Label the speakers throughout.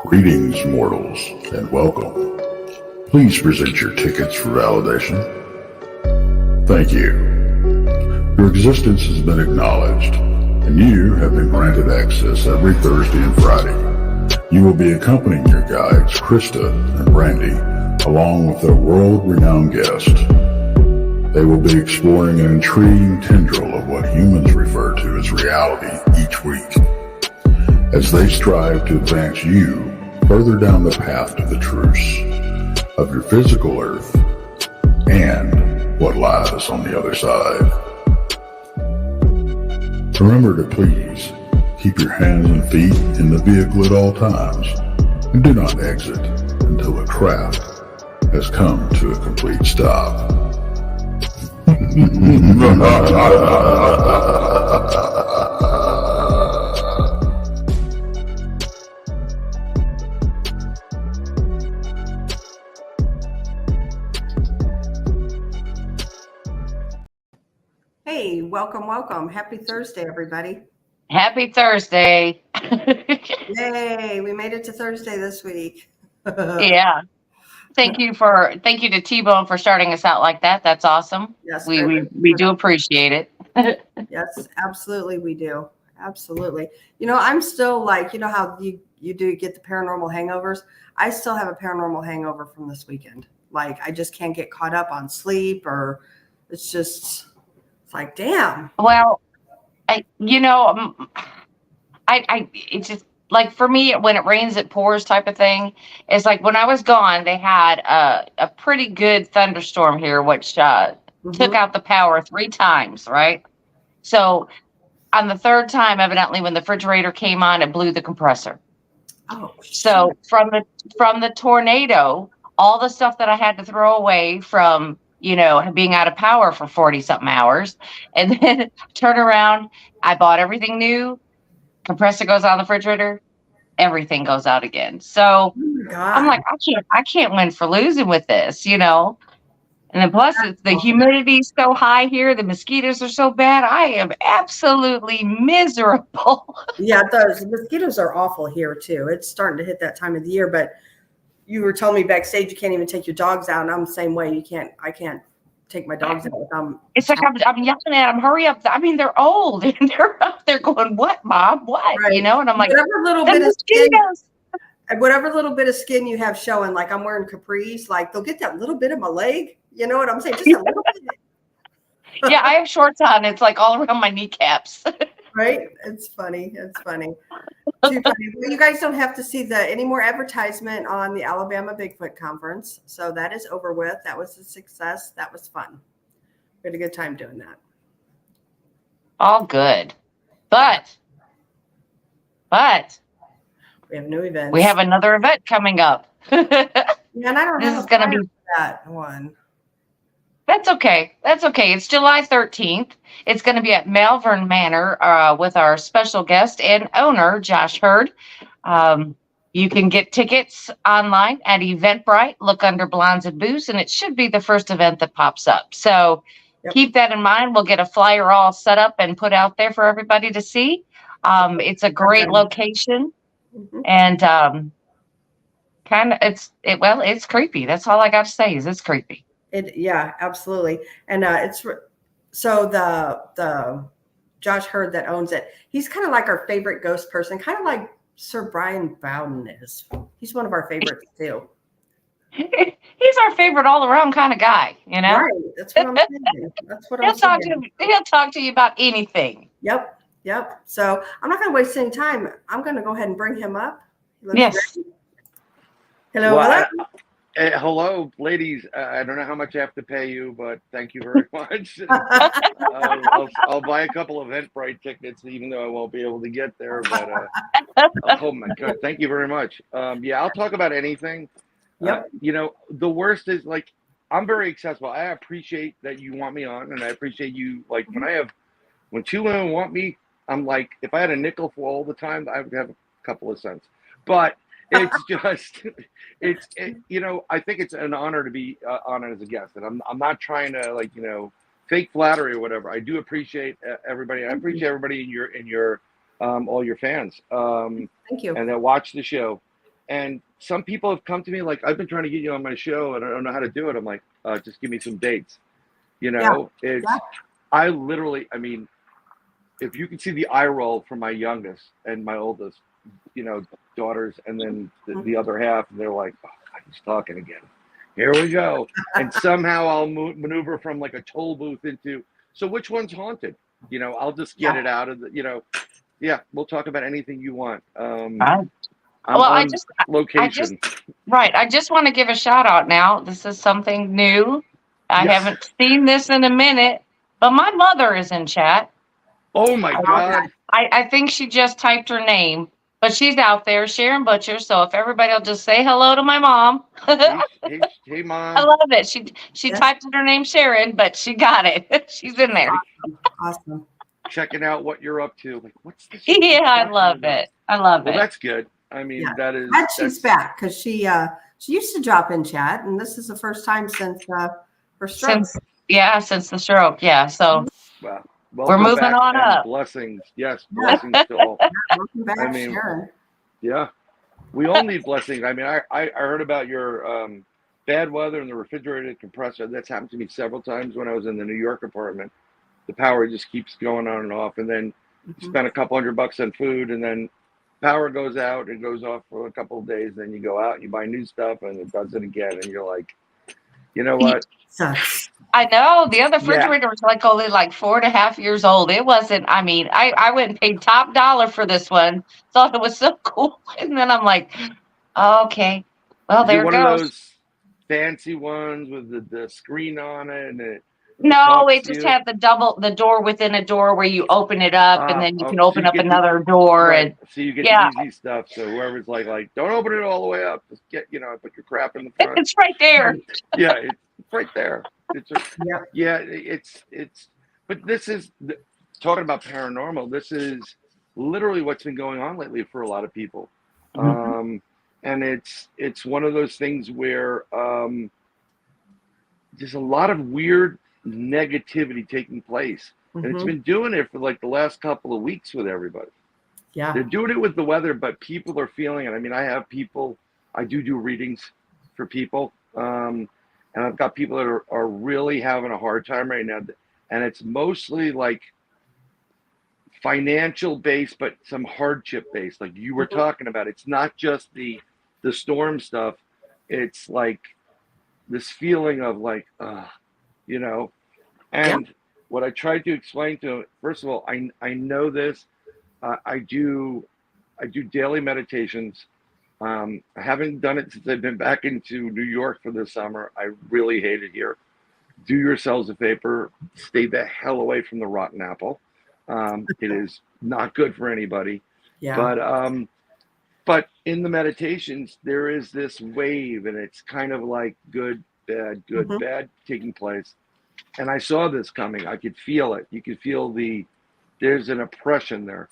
Speaker 1: Greetings, mortals, and welcome. Please present your tickets for validation. Thank you. Your existence has been acknowledged, and you have been granted access every Thursday and Friday. You will be accompanying your guides, Krista and Brandy, along with a world-renowned guest. They will be exploring an intriguing tendril of what humans refer to as reality each week, as they strive to advance you further down the path to the truths of your physical earth and what lies on the other side. Remember to please keep your hands and feet in the vehicle at all times, and do not exit until the craft has come to a complete stop.
Speaker 2: Hey, welcome. Happy Thursday, everybody.
Speaker 3: Happy Thursday.
Speaker 2: Yay, we made it to Thursday this week.
Speaker 3: Yeah. Thank you to T-Bone for starting us out like that. That's awesome.
Speaker 2: Yes,
Speaker 3: we do appreciate it.
Speaker 2: Yes, absolutely we do. Absolutely. You know, I'm still like, you know how you do get the paranormal hangovers? I still have a paranormal hangover from this weekend. Like, I just can't get caught up on sleep, or it's like, damn.
Speaker 3: Well, it's just like, for me, when it rains, it pours type of thing. It's like when I was gone, they had a pretty good thunderstorm here, which took out the power 3 times, right? So on the 3rd time, evidently, when the refrigerator came on, it blew the compressor.
Speaker 2: Oh,
Speaker 3: so from the tornado, all the stuff that I had to throw away from, being out of power for 40 something hours, and then turn around, I bought everything new. Compressor goes on the refrigerator, everything goes out again. So I'm like, I can't win for losing with this, And then plus the humidity's so high here, the mosquitoes are so bad. I am absolutely miserable.
Speaker 2: Yeah, the mosquitoes are awful here too. It's starting to hit that time of the year, but you were telling me backstage you can't even take your dogs out, and I'm the same way. I can't take my dogs out.
Speaker 3: It's like I'm yelling at them, hurry up. I mean, they're old and they're up there going, what, Mom? What?
Speaker 2: Right.
Speaker 3: And I'm like,
Speaker 2: whatever little bit of skin you have showing, like I'm wearing capris, like they'll get that little bit of my leg. You know what I'm saying? Just a little bit.
Speaker 3: Yeah, I have shorts on. It's like all around my kneecaps.
Speaker 2: Right? It's funny. Too funny. Well, you guys don't have to see any more advertisement on the Alabama Bigfoot Conference. So that is over with. That was a success. That was fun. We had a good time doing that.
Speaker 3: All good. But
Speaker 2: we have new events.
Speaker 3: We have another event coming up.
Speaker 2: Yeah, and I don't know.
Speaker 3: This is going to be
Speaker 2: that one.
Speaker 3: That's okay. It's July 13th. It's going to be at Malvern Manor with our special guest and owner, Josh Hurd. You can get tickets online at Eventbrite. Look under Blondes and Booze, and it should be the first event that pops up. So Keep that in mind. We'll get a flyer all set up and put out there for everybody to see. It's a great location, and it's creepy. That's all I got to say is it's creepy.
Speaker 2: Yeah, absolutely. And so the Josh Hurd that owns it, he's kind of like our favorite ghost person, kind of like Sir Bryan Bowden is. He's one of our favorites too.
Speaker 3: He's our favorite all around kind of guy,
Speaker 2: Right. That's what I'm saying. That's what I'm saying.
Speaker 3: He'll talk to you about anything.
Speaker 2: Yep. So I'm not going to waste any time. I'm going to go ahead and bring him up.
Speaker 3: Yes.
Speaker 2: Ready? Hello.
Speaker 4: Hello, ladies. I don't know how much I have to pay you, but thank you very much. I'll buy a couple of Eventbrite tickets, even though I won't be able to get there. But oh my God, thank you very much. Yeah, I'll talk about anything.
Speaker 2: Yep.
Speaker 4: The worst is like I'm very accessible. I appreciate that you want me on, and I appreciate you. Like when 2 women want me, I'm like, if I had a nickel for all the time, I would have a couple of cents. But it's just, I think it's an honor to be honored as a guest, and I'm not trying to fake flattery or whatever. I do appreciate everybody. I appreciate everybody in your all your fans.
Speaker 2: Thank you.
Speaker 4: And that watch the show. And some people have come to me like, I've been trying to get you on my show and I don't know how to do it. I'm like, just give me some dates. You know, I literally, I mean, if you can see the eye roll from my youngest and my oldest, you know, daughters, and then the other half, they're like, oh, he's talking again. Here we go. And somehow I'll maneuver from like a toll booth into, so which one's haunted? You know, I'll just get it out of the, you know, we'll talk about anything you want.
Speaker 3: I just want to give a shout out now. This is something new. I haven't seen this in a minute, but my mother is in chat.
Speaker 4: Oh my God.
Speaker 3: I think she just typed her name, but she's out there, Sharon Butcher. So if everybody will just say hello to my mom.
Speaker 4: Hey, Mom.
Speaker 3: I love it. She typed in her name Sharon, but she got it. She's in there.
Speaker 2: Awesome.
Speaker 4: Checking out what you're up to. Like, what's this?
Speaker 3: Yeah, I love it. I love it.
Speaker 4: Well, that's good. I mean, that is.
Speaker 2: And she's back because she used to drop in chat, and this is the first time since her stroke.
Speaker 3: Since the stroke. Yeah. So we're moving on up.
Speaker 4: Blessings. Yes, blessings to all.
Speaker 2: Welcome back, Sharon.
Speaker 4: Yeah, we all need blessings. I mean, I heard about your bad weather and the refrigerated compressor. That's happened to me several times when I was in the New York apartment. The power just keeps going on and off, and then you spend a couple $100 on food, and then power goes out, it goes off for a couple of days, then you go out and you buy new stuff, and it does it again, and you're like, you know what?
Speaker 3: I know the other refrigerator was only 4.5 years old. It wasn't. I mean, I went and paid top dollar for this one. Thought it was so cool, and then I'm like, oh, okay, well, there it goes.
Speaker 4: One of those fancy ones with the screen on it, and
Speaker 3: no, it just had the door within a door where you open it up, and then you can open up another door, and
Speaker 4: so you get the easy stuff. So whoever's like, don't open it all the way up. Just get, put your crap in the front.
Speaker 3: It's right there.
Speaker 4: Yeah, it's right there. It's. But this is talking about paranormal. This is literally what's been going on lately for a lot of people, and it's one of those things where there's a lot of weird negativity taking place, and it's been doing it for the last couple of weeks with everybody. They're doing it with the weather, but people are feeling it. I mean, I have people, I do readings for people, and I've got people that are really having a hard time right now, and it's mostly financial based, but some hardship based, like you were talking about. It's not just the storm stuff. It's this feeling of and what I tried to explain to him, first of all, I know this. I do daily meditations. I haven't done it since I've been back into New York for this summer. I really hate it here. Do yourselves a favor, stay the hell away from the rotten apple. It is not good for anybody. But in the meditations, there is this wave, and it's kind of like good, bad taking place. And I saw this coming. I could feel it. You could feel there's an oppression there.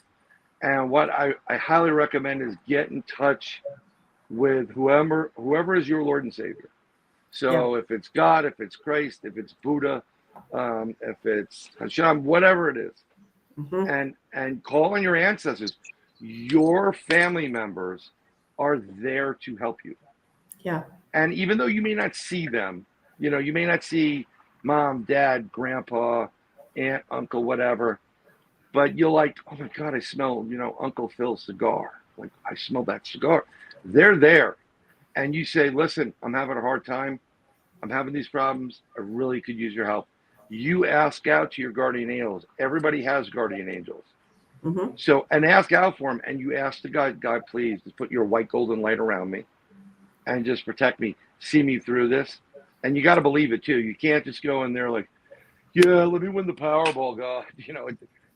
Speaker 4: And what I highly recommend is get in touch with whoever is your Lord and Savior. So if it's God, if it's Christ, if it's Buddha, if it's Hashem, whatever it is, and call on your ancestors. Your family members are there to help you. Yeah. And even though you may not see them, you may not see mom, dad, grandpa, aunt, uncle, whatever, but you're like, oh my God, I smell, Uncle Phil's cigar. Like, I smell that cigar. They're there. And you say, listen, I'm having a hard time. I'm having these problems. I really could use your help. You ask out to your guardian angels. Everybody has guardian angels. So, and ask out for them. And you ask the God, please, just put your white golden light around me and just protect me. See me through this. And you got to believe it too. You can't just go in there like, yeah, let me win the Powerball, God.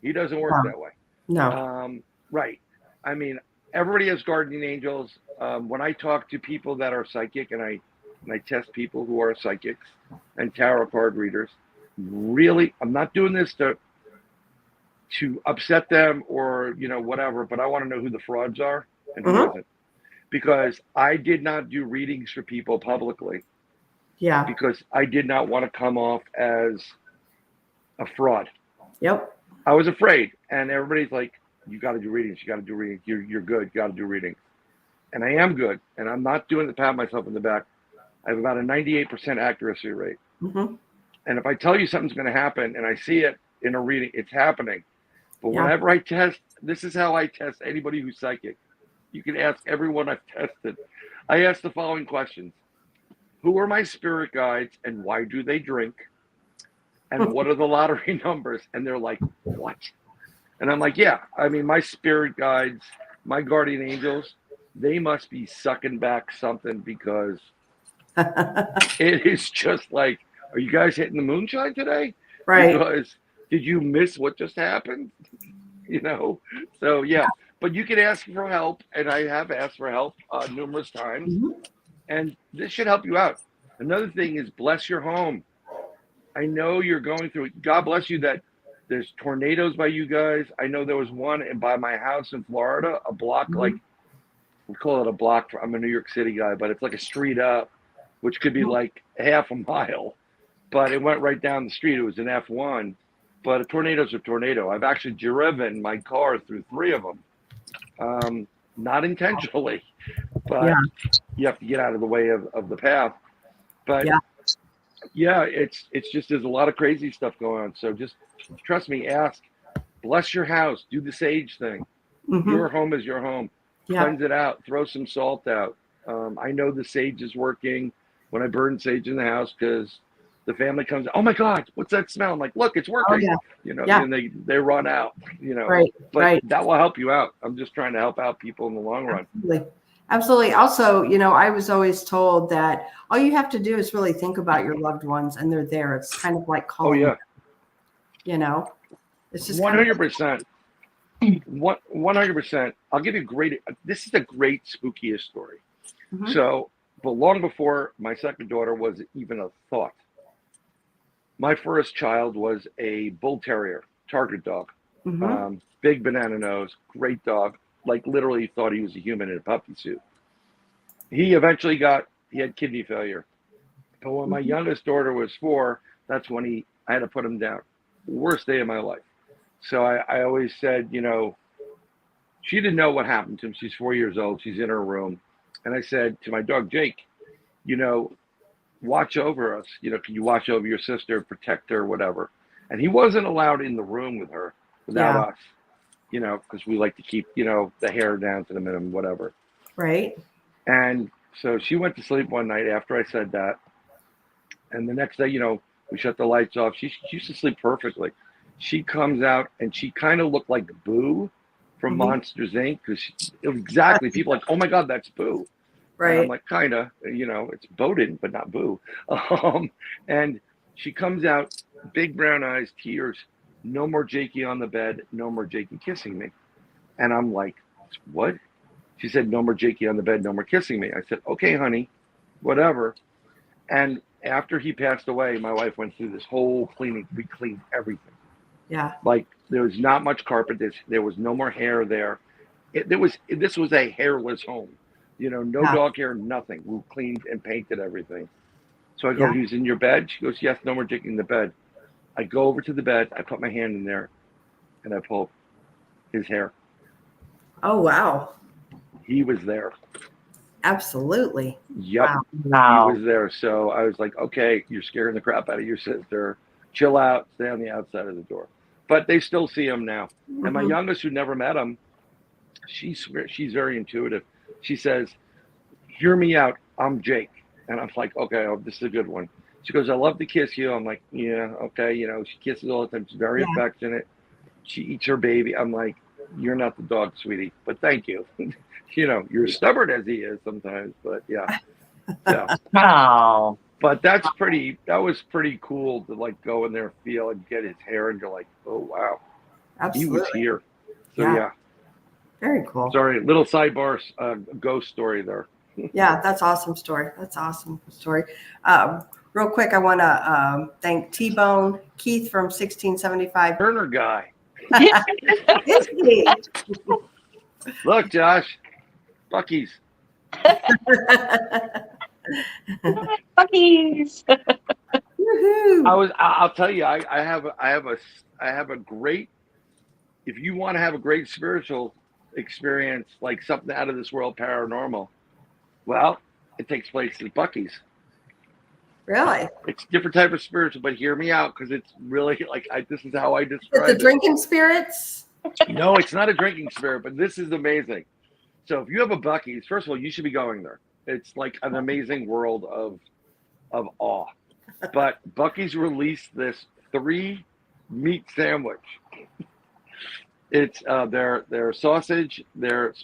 Speaker 4: He doesn't work that way. No. Right. I mean, everybody has guardian angels. When I talk to people that are psychic, and I test people who are psychics and tarot card readers, really, I'm not doing this to upset them or whatever, but I want to know who the frauds are and who isn't, because I did not do readings for people publicly. Yeah. Because I did not want to come off as a fraud. Yep. I was afraid, and everybody's like, "You got to do readings. You got to do readings. You're good. You got to do readings." and I am good, and I'm not doing the pat myself in the back. I have about a 98% accuracy rate.
Speaker 2: Mm-hmm.
Speaker 4: And if I tell you something's going to happen and I see it in a reading, it's happening. But
Speaker 2: Yeah.
Speaker 4: whenever I test, this is how I test anybody who's psychic. You can ask everyone I've tested. I ask the following questions. Who are my spirit guides and why do they drink? And what are the lottery numbers? And they're like, what? And I'm like, yeah, I mean, my spirit guides, my guardian angels, they must be sucking back something because it is just like, are you guys hitting the moonshine today?
Speaker 2: Right.
Speaker 4: Because did you miss what just happened? You know? So, yeah. But you can ask for help, and I have asked for help numerous times.
Speaker 2: Mm-hmm.
Speaker 4: And this should help you out. Another thing is bless your home. I know you're going through it. God bless you that there's tornadoes by you guys. I know there was one by my house in Florida, a block,
Speaker 2: Mm-hmm.
Speaker 4: like, we call it a block. I'm a New York City guy, but it's like a street up, which could be like half a mile. But it went right down the street. It was an F1. But a tornado's a tornado. I've actually driven my car through 3 of them. Not intentionally, but
Speaker 2: Yeah.
Speaker 4: you have to get out of the way of the path. But yeah, it's just there's a lot of crazy stuff going on. So just trust me, ask, bless your house, do the sage thing.
Speaker 2: Mm-hmm.
Speaker 4: Your home is your home.
Speaker 2: Yeah.
Speaker 4: Cleanse it out, throw some salt out. I know the sage is working when I burn sage in the house because the family comes, oh my God, what's that smell? I'm like, look, it's working.
Speaker 2: Oh, yeah.
Speaker 4: You know,
Speaker 2: Yeah.
Speaker 4: and they run out, you know.
Speaker 2: Right.
Speaker 4: But
Speaker 2: Right.
Speaker 4: that will help you out. I'm just trying to help out people in the long run.
Speaker 2: Absolutely. Absolutely. Also, you know, I was always told that all you have to do is really think about your loved ones and they're there. It's kind of like
Speaker 4: Oh
Speaker 2: calling,
Speaker 4: yeah,
Speaker 2: them, you know, it's just kind of
Speaker 4: 100%. 100%. I'll give you this is a great spookiest story.
Speaker 2: Mhm.
Speaker 4: So, but long before my second daughter was even a thought, my first child was a bull terrier, target dog,
Speaker 2: Mhm.
Speaker 4: big banana nose, great dog, like literally thought he was a human in a puppy suit. He eventually he had kidney failure. But when my youngest daughter was 4, that's when I had to put him down. Worst day of my life. So I always said, you know, she didn't know what happened to him. She's 4 years old. She's in her room. And I said to my dog, Jake, you know, watch over us. You know, can you watch over your sister, protect her, whatever. And he wasn't allowed in the room with her without us, you know, because we like to keep, you know, the hair down to the minimum, whatever.
Speaker 2: Right.
Speaker 4: And so she went to sleep one night after I said that. And the next day, you know, we shut the lights off. She used to sleep perfectly. She comes out and she kind of looked like Boo from Monsters Inc. Because exactly, people like, oh my God, that's Boo.
Speaker 2: Right.
Speaker 4: And I'm like, kind of, you know, it's Bowden, but not Boo. And she comes out, big brown eyes, tears, no more Jakey on the bed, no more Jakey kissing me. And I'm like, what? She said, no more Jakey on the bed, no more kissing me. I said, okay, honey, whatever. And after he passed away, my wife went through this whole cleaning. We cleaned everything.
Speaker 2: Yeah.
Speaker 4: Like there was not much carpet. There was no more hair there. This was a hairless home. You know, no dog hair, nothing. We cleaned and painted everything. So I go, he's in your bed? She goes, yes, no more Jakey in the bed. I go over to the bed. I put my hand in there and I pull his hair.
Speaker 2: Oh, wow.
Speaker 4: He was there.
Speaker 2: Absolutely.
Speaker 4: Yep.
Speaker 3: Wow.
Speaker 4: He was there. So I was like, okay, you're scaring the crap out of your sister. Chill out. Stay on the outside of the door. But they still see him now.
Speaker 2: Mm-hmm.
Speaker 4: And my youngest, who never met him, she's very intuitive. She says, hear me out. I'm Jake. And I'm like, okay, this is a good one. She goes, I love to kiss you. I'm like, yeah, okay. You know, she kisses all the time. She's very affectionate. She eats her baby. I'm like, you're not the dog, sweetie, but thank you. You know, you're stubborn as he is sometimes, but yeah.
Speaker 3: Oh.
Speaker 4: But that was pretty cool to like go in there, feel and get his hair and go like, oh, wow.
Speaker 2: Absolutely.
Speaker 4: He was here. So yeah.
Speaker 2: Very cool.
Speaker 4: Sorry, little sidebar ghost story there.
Speaker 2: Yeah, that's awesome story. That's awesome story. Real quick, I want to thank T-Bone Keith from 1675.
Speaker 4: Turner guy.
Speaker 2: Is he?
Speaker 4: Look, Josh, Bucky's.
Speaker 3: Puppies.
Speaker 2: Woohoo.
Speaker 4: I'll tell you, I have a great. If you want to have a great spiritual, experience like something out of this world paranormal, well, it takes place at Buc-ee's.
Speaker 2: Really?
Speaker 4: It's a different type of spiritual, but hear me out because it's really like this is how I
Speaker 2: Is it
Speaker 4: describe
Speaker 2: the
Speaker 4: it.
Speaker 2: drinking spirits?
Speaker 4: No, it's not a drinking spirit, but this is amazing. So if you have a Buc-ee's, first of all, you should be going there. It's like an amazing world of awe. But Buc-ee's released this 3 meat sandwich. It's their sausage, their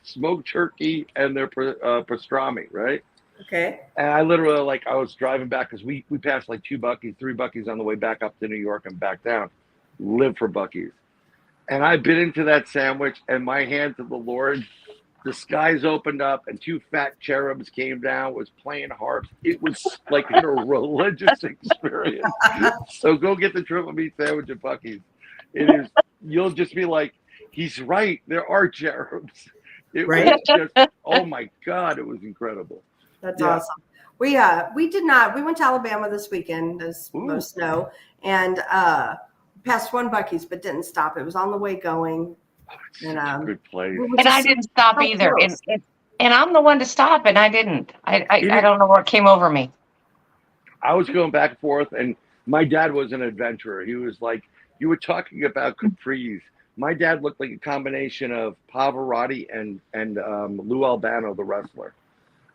Speaker 4: smoked turkey, and their pastrami, right?
Speaker 2: Okay.
Speaker 4: And I literally, I was driving back because we passed like 2 Buc-ee's, 3 Buc-ee's on the way back up to New York and back down. Live for Buc-ee's. And I bit into that sandwich, and my hand to the Lord, the skies opened up, and 2 fat cherubs came down, was playing harps. It was like a religious experience. So go get the triple meat sandwich at Buc-ee's. It is. You'll just be like, he's right. There are cherubs. It
Speaker 2: Right?
Speaker 4: was just, oh my God, it was incredible.
Speaker 2: That's
Speaker 4: Yeah.
Speaker 2: awesome. We did not. We went to Alabama this weekend, as most know, and passed 1 Buc-ee's, but didn't stop. It was on the way going.
Speaker 4: It's
Speaker 2: And,
Speaker 4: such a good place.
Speaker 3: And I didn't stop either. And I'm the one to stop, and I didn't. I don't know what came over me.
Speaker 4: I was going back and forth, and my dad was an adventurer. He was like, you were talking about capris. My dad looked like a combination of Pavarotti and Lou Albano, the wrestler.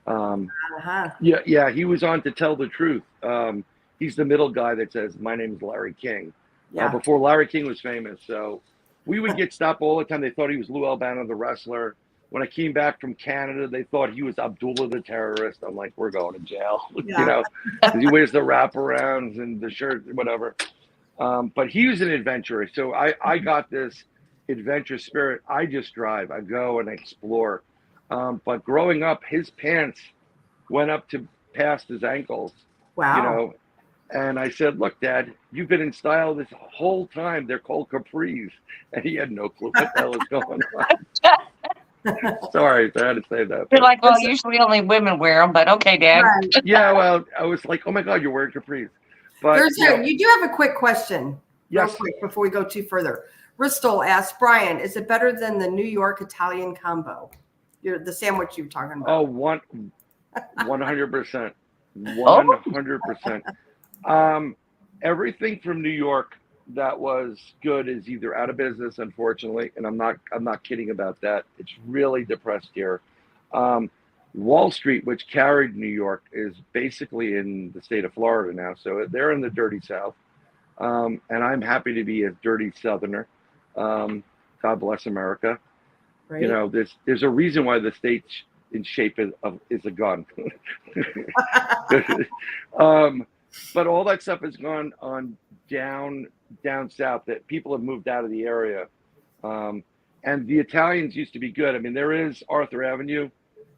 Speaker 4: Yeah, he was on To Tell the Truth. He's the middle guy that says, my name is Larry King. Before Larry King was famous. So we would get stopped all the time. They thought he was Lou Albano, the wrestler. When I came back from Canada, they thought he was Abdullah the terrorist. I'm like, we're going to jail. You know, he wears the wraparounds and the shirt, whatever. But he was an adventurer. So I got this adventure spirit. I just drive. I go and explore. But growing up, his pants went up to past his ankles.
Speaker 2: Wow.
Speaker 4: You know, and I said, look, Dad, you've been in style this whole time. They're called capris. And he had no clue what the hell is going on. Sorry, I had to say that.
Speaker 3: You're like, well, usually only women wear them, but okay, Dad.
Speaker 2: Right.
Speaker 4: Yeah, well, I was like, oh my God, you're wearing capris. But
Speaker 2: You do have a quick question, real quick, before we go too further. Bristol asks, Brian, is it better than the New York Italian combo? The sandwich you were talking about.
Speaker 4: Oh, 100%. 100%. Everything from New York that was good is either out of business, unfortunately, and I'm not kidding about that. It's really depressed here. Wall Street, which carried New York, is basically in the state of Florida now, so they're in the dirty South. And I'm happy to be a dirty Southerner. God bless America. Right. You know, there's a reason why the state's in shape is a gun. But all that stuff has gone on down south, that people have moved out of the area. And the Italians used to be good. I mean, there is Arthur Avenue,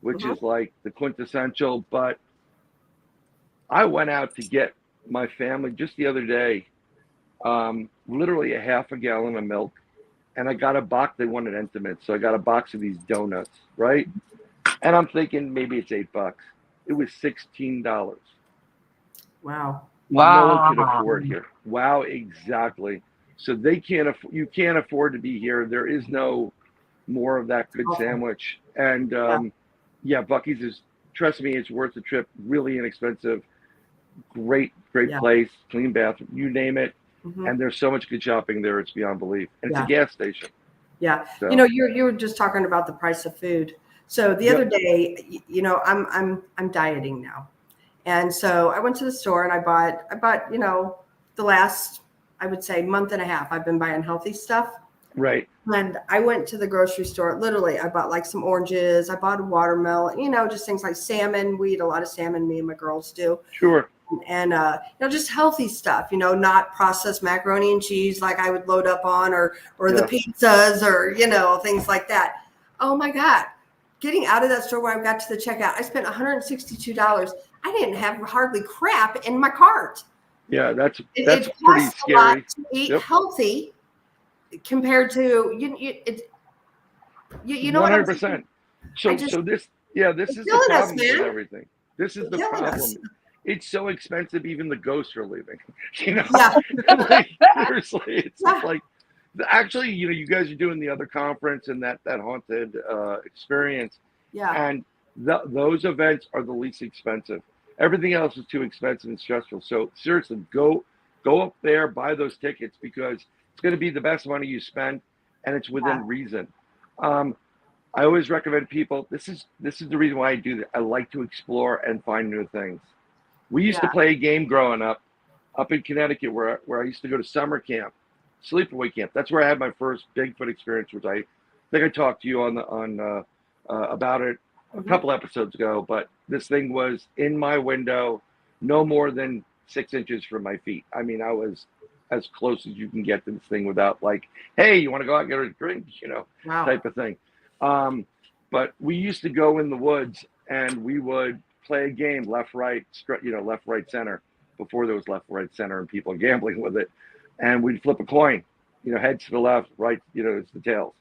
Speaker 4: which is like the quintessential, but I went out to get my family just the other day, literally a half a gallon of milk, and I got a box. They wanted intimate, so I got a box of these donuts, right? And I'm thinking maybe it's $8. It was $16.
Speaker 2: Wow.
Speaker 4: No one can afford here. Wow, exactly. So they can't. You can't afford to be here. There is no more of that good sandwich. And Buc-ee's is. Trust me, it's worth the trip. Really inexpensive. Great place. Clean bathroom. You name it. And there's so much good shopping there. It's beyond belief. And it's a gas station. Yeah.
Speaker 2: So. You know, you were just talking about the price of food. So the other day, you know, I'm dieting now. And so I went to the store and I bought, you know, the last, I would say, month and a half, I've been buying healthy stuff.
Speaker 4: Right.
Speaker 2: And I went to the grocery store. Literally, I bought like some oranges. I bought a watermelon, you know, just things like salmon. We eat a lot of salmon, me and my girls do.
Speaker 4: Sure.
Speaker 2: And, you know, just healthy stuff, you know, not processed macaroni and cheese like I would load up on or the pizzas or, you know, things like that. Oh, my God. Getting out of that store when I got to the checkout, I spent $162. I didn't have hardly crap in my cart.
Speaker 4: Yeah, that's
Speaker 2: it
Speaker 4: pretty
Speaker 2: costs
Speaker 4: scary.
Speaker 2: A lot to eat healthy compared to you know
Speaker 4: 100%. So this is the problem with everything. This is the problem. It's so expensive, even the ghosts are leaving. You know, like, seriously, it's just like Actually, you guys are doing the other conference and that haunted experience,
Speaker 2: Yeah.
Speaker 4: and those events are the least expensive. Everything else is too expensive and stressful. So seriously, go up there, buy those tickets, because it's going to be the best money you spend, and it's within reason. I always recommend people. This is the reason why I do that. I like to explore and find new things. We used to play a game growing up in Connecticut, where I used to go to summer camp, sleepaway camp. That's where I had my first Bigfoot experience, which I think I talked to you on about it a couple episodes ago. But this thing was in my window, no more than 6 inches from my feet. I mean, I was as close as you can get to this thing without like, hey, you want to go out and get a drink, type of thing. But we used to go in the woods and we would play a game, left, right, left, right, center, before there was left, right, center and people gambling with it. And we'd flip a coin, heads to the left, right, it's the tails.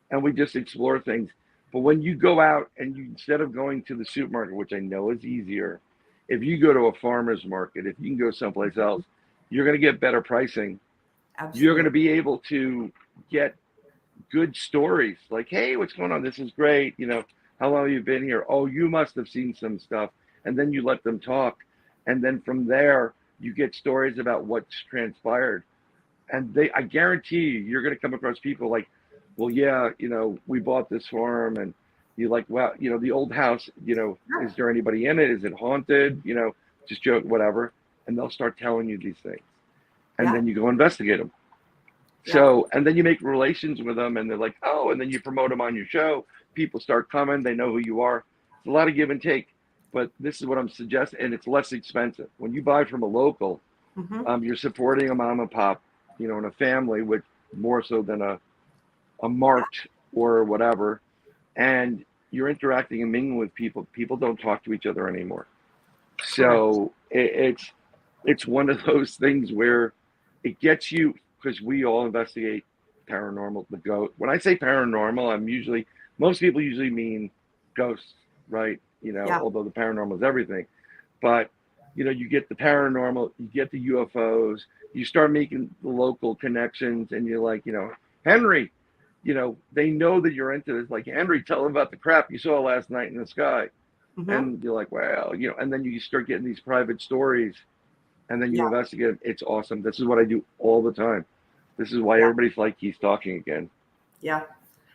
Speaker 4: And we just explore things. But when you go out and instead of going to the supermarket, which I know is easier, if you go to a farmer's market, if you can go someplace else, you're going to get better pricing. Absolutely. You're going to be able to get good stories like, hey, what's going on? This is great. How long have you been here? Oh, you must have seen some stuff. And then you let them talk. And then from there, you get stories about what's transpired. And I guarantee you're going to come across people like, well, yeah, we bought this farm, and you're like, well, the old house, is there anybody in it? Is it haunted? Just joke, whatever. And they'll start telling you these things. And then you go investigate them. So, and then you make relations with them, and they're like, oh, and then you promote them on your show. People start coming. They know who you are. It's a lot of give and take. But this is what I'm suggesting, and it's less expensive. When you buy from a local, you're supporting a mom and pop, and a family, which more so than a mart or whatever. And you're interacting and mingling with people. People don't talk to each other anymore. So it's one of those things where it gets you, because we all investigate paranormal, the ghost. When I say paranormal, most people usually mean ghosts, right? Although the paranormal is everything. But, you get the paranormal, you get the UFOs, you start making the local connections, and you're like, Henry, they know that you're into this. Like, Henry, tell them about the crap you saw last night in the sky. And you're like, well, and then you start getting these private stories, and then you investigate. It's awesome. This is what I do all the time. This is why everybody's like, he's talking again. Yeah.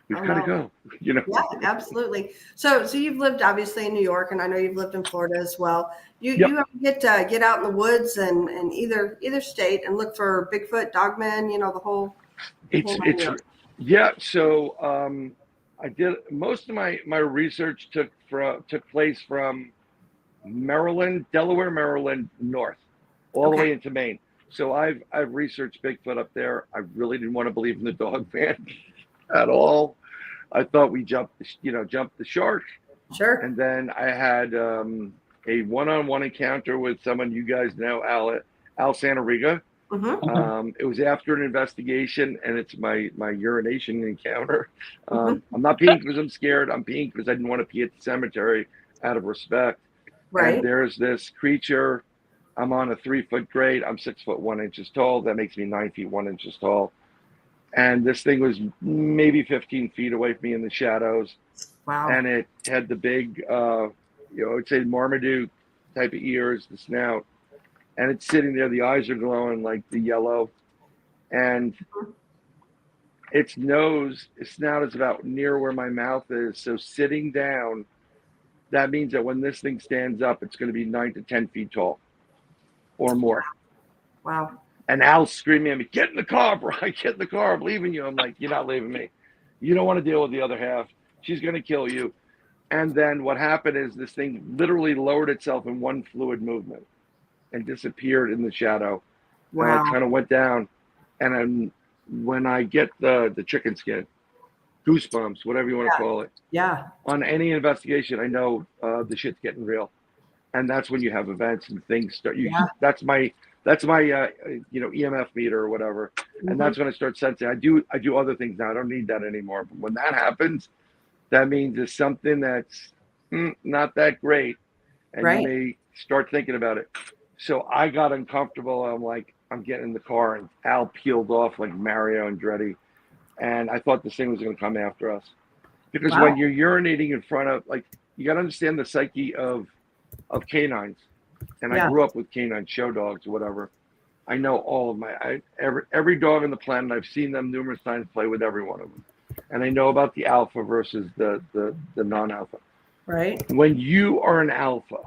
Speaker 4: We've got to go, Yeah,
Speaker 2: absolutely. So you've lived obviously in New York, and I know you've lived in Florida as well. You ever get out in the woods and either state and look for Bigfoot, Dogman, the whole.
Speaker 4: So I did most of my research took place from Delaware, Maryland, north, all the way into Maine. So I've researched Bigfoot up there. I really didn't want to believe in the Dogman at all. I thought we jumped the shark.
Speaker 2: Sure.
Speaker 4: And then I had a one-on-one encounter with someone you guys know, Al Santoriga. It was after an investigation, and it's my urination encounter. I'm not peeing because I'm scared. I'm peeing because I didn't want to pee at the cemetery out of respect. Right. And there's this creature. I'm on a 3-foot grade. I'm 6 foot 1 inches tall. That makes me 9 feet 1 inches tall. And this thing was maybe 15 feet away from me in the shadows.
Speaker 2: Wow.
Speaker 4: And it had the big, I'd say Marmaduke type of ears, the snout. And it's sitting there. The eyes are glowing like the yellow. And its snout is about near where my mouth is. So sitting down, that means that when this thing stands up, it's going to be 9 to 10 feet tall or more.
Speaker 2: Wow.
Speaker 4: And Al's screaming at me, get in the car, Brian, get in the car. I'm leaving you. I'm like, you're not leaving me. You don't want to deal with the other half. She's going to kill you. And then what happened is this thing literally lowered itself in one fluid movement and disappeared in the shadow.
Speaker 2: Wow.
Speaker 4: And I kind of went down. And when I get the chicken skin, goosebumps, whatever you want to call it.
Speaker 2: Yeah.
Speaker 4: On any investigation, I know the shit's getting real. And that's when you have events and things start. That's my EMF meter or whatever. And that's when I start sensing. I do other things now. I don't need that anymore. But when that happens, that means it's something that's not that great. And you may start thinking about it. So I got uncomfortable. I'm like, I'm getting in the car, and Al peeled off like Mario Andretti. and I thought this thing was going to come after us. Because
Speaker 2: Wow.
Speaker 4: when you're urinating in front of, like, you got to understand the psyche of canines. And I
Speaker 2: Yeah.
Speaker 4: grew up with canine show dogs or whatever. I know all of every dog on the planet. I've seen them numerous times, play with every one of them. And I know about the alpha versus the non-alpha.
Speaker 2: Right.
Speaker 4: When you are an alpha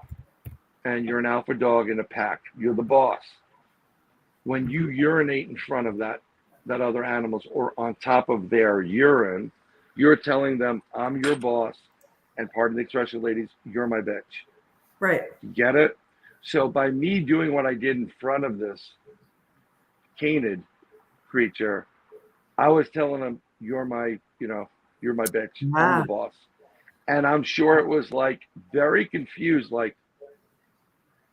Speaker 4: and you're an alpha dog in a pack, you're the boss. When you urinate in front of that other animals or on top of their urine, you're telling them, I'm your boss. And pardon the expression, ladies, you're my bitch.
Speaker 2: Right.
Speaker 4: You get it? So by me doing what I did in front of this canid creature, I was telling him, you're my bitch. I'm the boss. And I'm sure it was like very confused, like,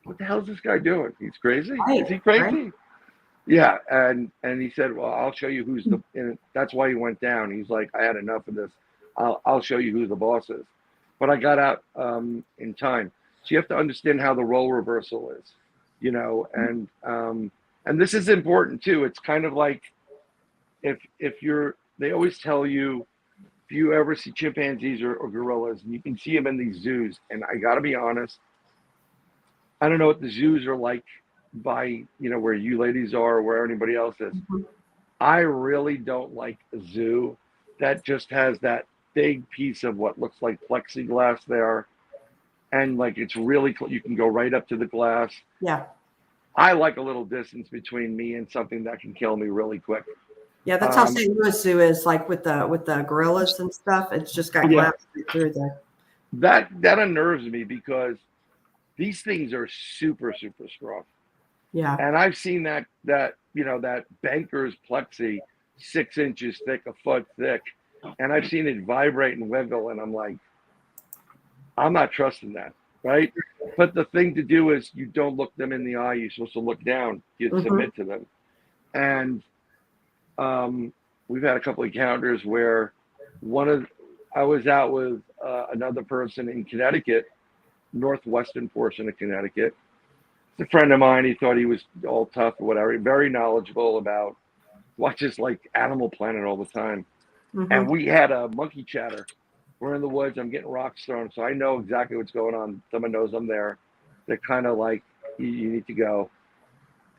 Speaker 4: what the hell is this guy doing? He's crazy?
Speaker 2: Right,
Speaker 4: Is he crazy?
Speaker 2: right.
Speaker 4: Yeah. And he said, well, I'll show you who's the, and that's why he went down. He's like, I had enough of this. I'll show you who the boss is. But I got out in time. So you have to understand how the role reversal is, you know, and this is important too. It's kind of like they always tell you, if you ever see chimpanzees or gorillas, and you can see them in these zoos, and I got to be honest, I don't know what the zoos are like by, you know, where you ladies are or where anybody else is.
Speaker 2: Mm-hmm.
Speaker 4: I really don't like a zoo that just has that big piece of what looks like plexiglass there. And like, it's really, you can go right up to the glass.
Speaker 2: Yeah.
Speaker 4: I like a little distance between me and something that can kill me really quick.
Speaker 2: Yeah, that's how St. Louis Zoo is, like with the gorillas and stuff. It's just got glass through there.
Speaker 4: That unnerves me because these things are super, super strong.
Speaker 2: Yeah.
Speaker 4: And I've seen that you know, that banker's plexi 6 inches thick, a foot thick, and I've seen it vibrate and wiggle, and I'm like, I'm not trusting that, right? But the thing to do is you don't look them in the eye. You're supposed to look down. You submit to them. And we've had a couple of encounters where I was out with another person in Connecticut, northwestern portion of Connecticut. It's a friend of mine. He thought he was all tough or whatever. Very knowledgeable about watches like Animal Planet all the time.
Speaker 2: Mm-hmm.
Speaker 4: And we had a monkey chatter. We're in the woods. I'm getting rocks thrown, so I know exactly what's going on. Someone knows I'm there. They're kind of like, you need to go.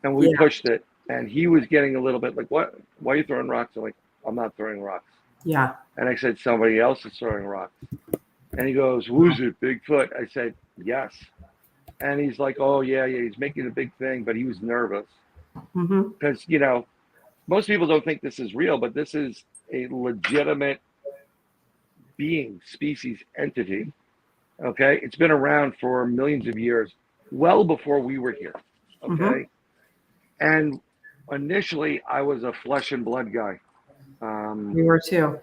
Speaker 4: And we pushed it. And he was getting a little bit like, what? Why are you throwing rocks? I'm like, I'm not throwing rocks.
Speaker 2: Yeah.
Speaker 4: And I said, somebody else is throwing rocks. And he goes, who's it, Bigfoot? I said, yes. And he's like, oh, yeah, he's making a big thing, but he was nervous. Because, you know, most people don't think this is real, but this is a legitimate being, species, entity. Okay? It's been around for millions of years, well before we were here. Okay? And initially, I was a flesh and blood guy.
Speaker 2: You were too.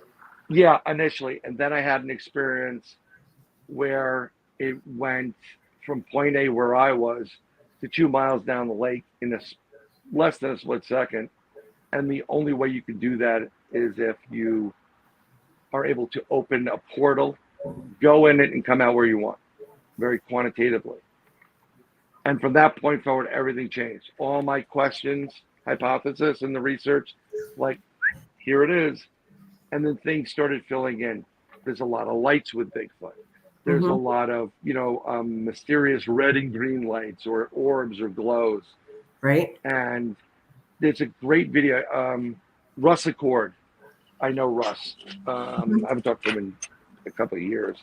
Speaker 4: Yeah, initially. And then I had an experience where it went from point A, where I was, to 2 miles down the lake in less than a split second. And the only way you can do that is if you are able to open a portal, go in it, and come out where you want, very quantitatively. And from that point forward, everything changed. All my questions, hypothesis, and the research, like, here it is. And then things started filling in. There's a lot of lights with Bigfoot. There's a lot of, you know, mysterious red and green lights or orbs or glows.
Speaker 2: Right.
Speaker 4: And there's a great video. Russ Accord. I know Russ. I haven't talked to him in a couple of years.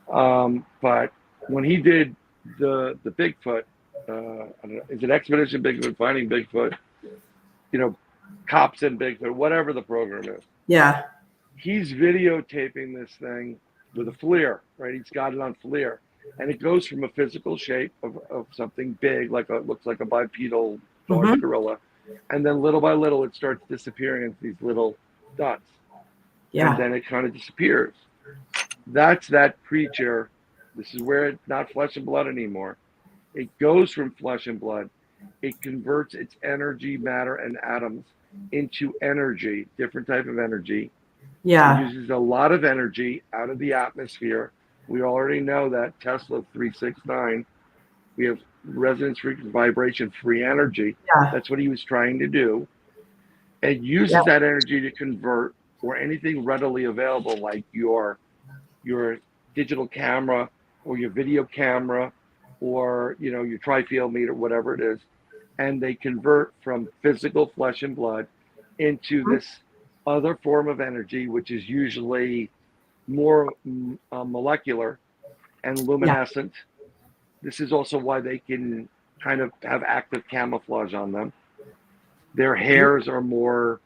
Speaker 4: But when he did the Bigfoot, I don't know, is it Expedition Bigfoot, Finding Bigfoot, you know, Cops and Bigfoot, whatever the program is.
Speaker 2: Yeah.
Speaker 4: He's videotaping this thing with a FLIR, right? He's got it on FLIR. And it goes from a physical shape of something big, looks like a bipedal dog gorilla. And then little by little, it starts disappearing into these little dots.
Speaker 2: Yeah.
Speaker 4: And then it kind of disappears. That's that creature. This is where it's not flesh and blood anymore. It goes from flesh and blood. It converts its energy, matter, and atoms into energy, different type of energy.
Speaker 2: Yeah.
Speaker 4: It uses a lot of energy out of the atmosphere. We already know that Tesla 369, we have resonance frequency, vibration, free energy.
Speaker 2: Yeah.
Speaker 4: That's what he was trying to do. It uses that energy to convert or anything readily available, like your digital camera or your video camera or your tri-field meter, whatever it is, and they convert from physical flesh and blood into this other form of energy, which is usually more molecular and luminescent. This is also why they can kind of have active camouflage on them. Their hairs are more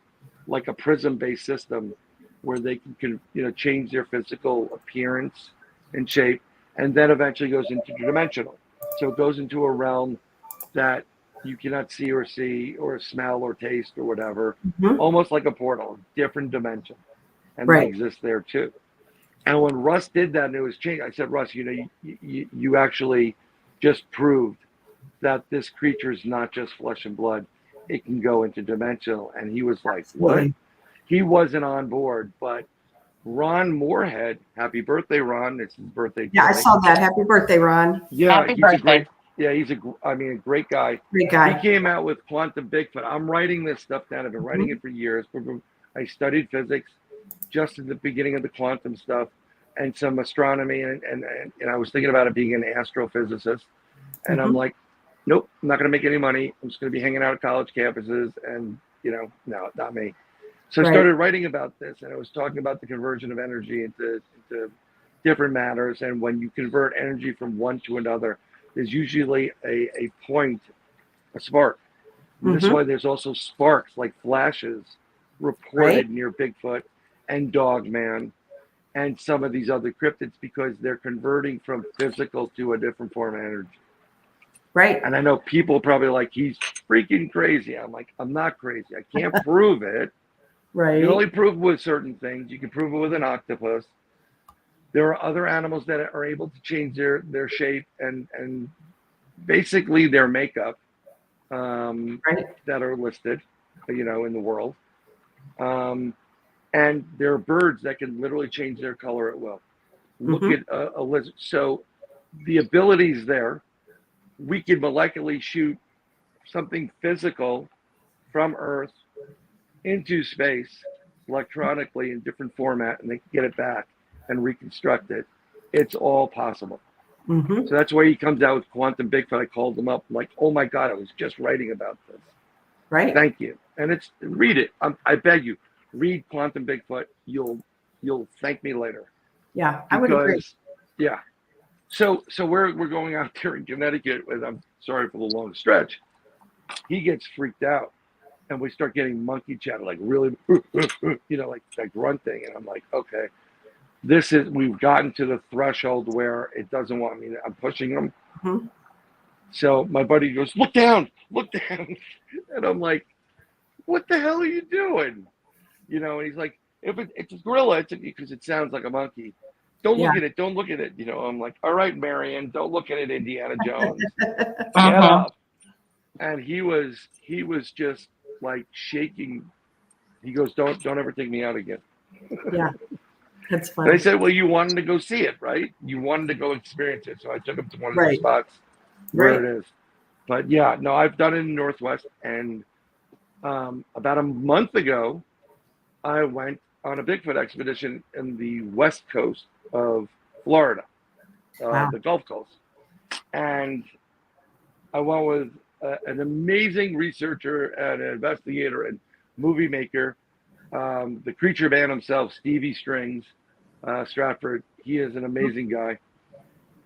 Speaker 4: like a prism-based system where they can change their physical appearance and shape, and then eventually goes into interdimensional. So it goes into a realm that you cannot see or smell or taste or whatever, almost like a portal, different dimension, and they exist there too. And when Russ did that and it was changed, I said, Russ, you actually just proved that this creature is not just flesh and blood. It can go into dimensional. And he was like, what? He wasn't on board, but Ron Moorhead, happy birthday, Ron. It's his birthday.
Speaker 2: Yeah, I saw that. Happy birthday, Ron.
Speaker 4: Yeah,
Speaker 3: Happy birthday.
Speaker 4: He's a great guy.
Speaker 2: Great guy.
Speaker 4: He came out with Quantum Bigfoot. I'm writing this stuff down. I've been writing it for years. I studied physics just at the beginning of the quantum stuff and some astronomy. And I was thinking about it being an astrophysicist. And I'm like, nope, I'm not going to make any money. I'm just going to be hanging out at college campuses and, no, not me. So I started writing about this, and I was talking about the conversion of energy into different matters. And when you convert energy from one to another, there's usually a point, a spark. This is why there's also sparks, like flashes, reported near Bigfoot and Dogman and some of these other cryptids, because they're converting from physical to a different form of energy.
Speaker 2: Right.
Speaker 4: And I know people probably like, he's freaking crazy. I'm like, I'm not crazy. I can't prove it.
Speaker 2: Right.
Speaker 4: You can only prove with certain things. You can prove it with an octopus. There are other animals that are able to change their shape and basically their makeup that are listed, in the world. And there are birds that can literally change their color at will. Look at a lizard. So the ability is there. We can molecularly shoot something physical from Earth into space electronically in different format, and they can get it back and reconstruct it. It's all possible. So that's why he comes out with Quantum Bigfoot. I called him up, I'm like, oh my God, I was just writing about this.
Speaker 2: Right.
Speaker 4: Thank you. And read it. I beg you, read Quantum Bigfoot. You'll thank me later.
Speaker 2: Yeah, I would agree.
Speaker 4: Yeah. So we're going out there in Connecticut, and I'm sorry for the long stretch. He gets freaked out, and we start getting monkey chatter, like really, like that grunt thing. And I'm like, okay, we've gotten to the threshold where it doesn't want me. I'm pushing him. So my buddy goes, look down. And I'm like, what the hell are you doing? And he's like, if it's a gorilla, because it sounds like a monkey. Don't look at it. Don't look at it. I'm like, all right, Marion, don't look at it, Indiana Jones. Get up. And he was just like shaking. He goes, don't ever take me out again.
Speaker 2: Yeah, that's funny.
Speaker 4: And I said, well, you wanted to go see it, right? You wanted to go experience it. So I took him to one of the spots where it is. But yeah, no, I've done it in the Northwest. And about a month ago, I went on a Bigfoot expedition in the West Coast of Florida, the Gulf Coast. And I went with an amazing researcher and an investigator and movie maker, the creature man himself, Stevie Strings, Stratford. He is an amazing guy.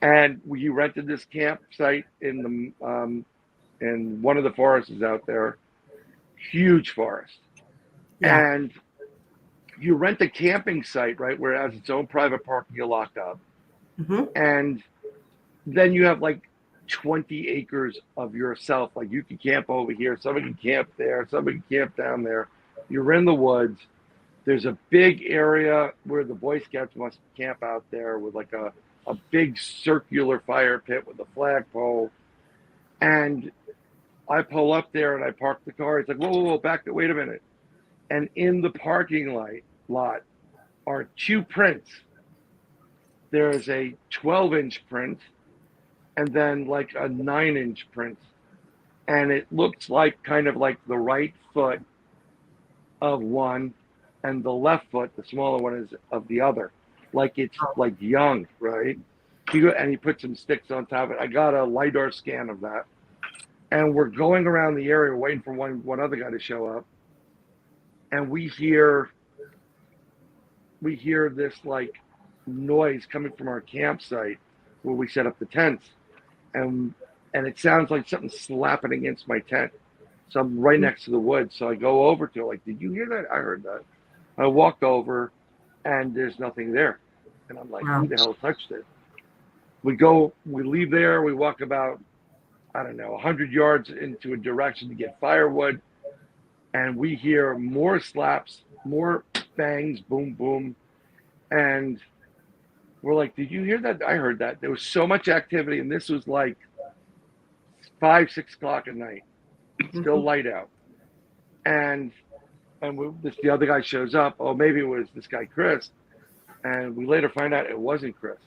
Speaker 4: And we rented this campsite in one of the forests out there, huge forest. Yeah. And you rent a camping site, right, where it has its own private parking, you're locked up. And then you have like 20 acres of yourself. Like you can camp over here, somebody can camp there, somebody can camp down there. You're in the woods. There's a big area where the Boy Scouts must camp out there with like a big circular fire pit with a flagpole. And I pull up there and I park the car. It's like, whoa, back there, wait a minute. And in the parking lot are two prints. There's a 12-inch print and then like a 9-inch print. And it looks like kind of like the right foot of one and the left foot, the smaller one, is of the other, like it's like young, right? He put some sticks on top of it. I got a LiDAR scan of that, and we're going around the area waiting for one other guy to show up, and we hear this like noise coming from our campsite where we set up the tents, and it sounds like something slapping against my tent. So I'm right next to the woods. So I go over to it, like, did you hear that? I heard that. I walk over, and there's nothing there. And I'm like, who the hell touched it? We leave there. We walk about, 100 yards into a direction to get firewood. And we hear more slaps, more bangs, boom, boom. And we're like, did you hear that? I heard that. There was so much activity. And this was like 5, 6 o'clock at night. Still light out. And the other guy shows up. Oh, maybe it was this guy, Chris. And we later find out it wasn't Chris.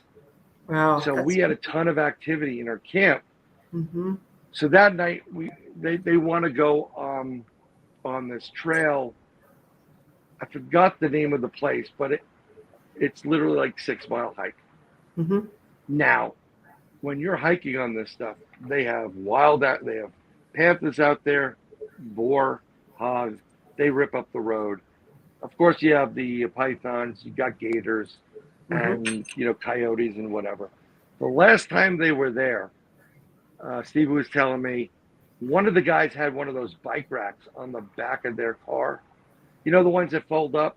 Speaker 2: Wow.
Speaker 4: So we had a ton of activity in our camp.
Speaker 2: Mm-hmm.
Speaker 4: So that night they want to go on this trail. I forgot the name of the place, but it's literally like 6 mile hike.
Speaker 2: Mm-hmm.
Speaker 4: Now, when you're hiking on this stuff, they have panthers out there, boar, hogs. They rip up the road. Of course, you have the pythons. You got gators, and coyotes and whatever. The last time they were there, Steve was telling me one of the guys had one of those bike racks on the back of their car. You know, the ones that fold up.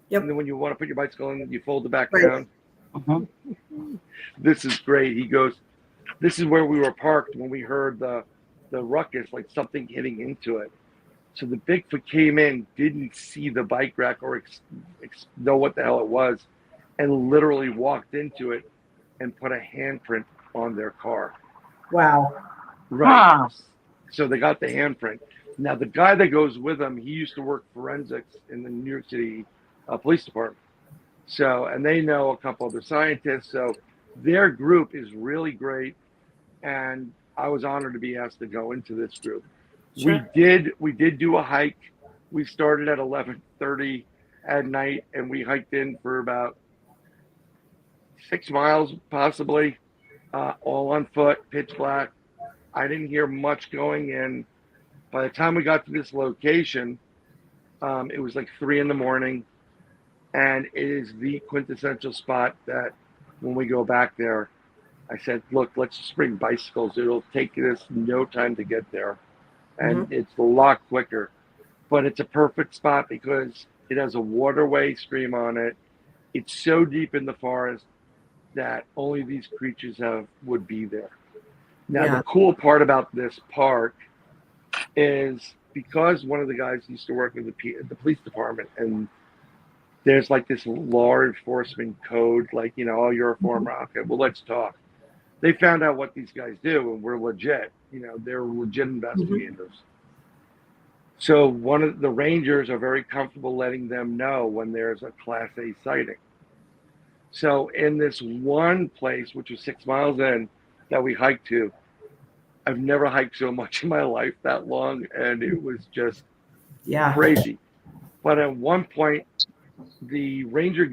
Speaker 2: Yep.
Speaker 4: And then when you want to put your bicycle in, you fold the back
Speaker 2: Right.
Speaker 4: down.
Speaker 3: Uh-huh.
Speaker 4: This is great. He goes, this is where we were parked when we heard the ruckus, like something hitting into it. So the Bigfoot came in, didn't see the bike rack or know what the hell it was, and literally walked into it and put a handprint on their car.
Speaker 2: Wow.
Speaker 4: Right.
Speaker 3: Huh.
Speaker 4: So they got the handprint. Now, the guy that goes with them, he used to work forensics in the New York City Police Department. So, and they know a couple other scientists. So their group is really great. And I was honored to be asked to go into this group.
Speaker 2: Sure.
Speaker 4: We did do a hike. We started at 11:30 at night, and we hiked in for about 6 miles, possibly, all on foot, pitch black. I didn't hear much going in. By the time we got to this location, it was like 3 a.m, and it is the quintessential spot that when we go back there, I said, look, let's just bring bicycles. It'll take us no time to get there. And it's a lot quicker. But it's a perfect spot because it has a waterway stream on it. It's so deep in the forest that only these creatures would be there. Now, the cool part about this park is because one of the guys used to work in the police department, and there's like this law enforcement code, like, oh, you're a former, okay, well, let's talk. They found out what these guys do, and we're legit. They're legit investigators. So one of the rangers are very comfortable letting them know when there's a Class A sighting. So in this one place, which was 6 miles in, that we hiked to, I've never hiked so much in my life that long, and it was just crazy. But at one point, the ranger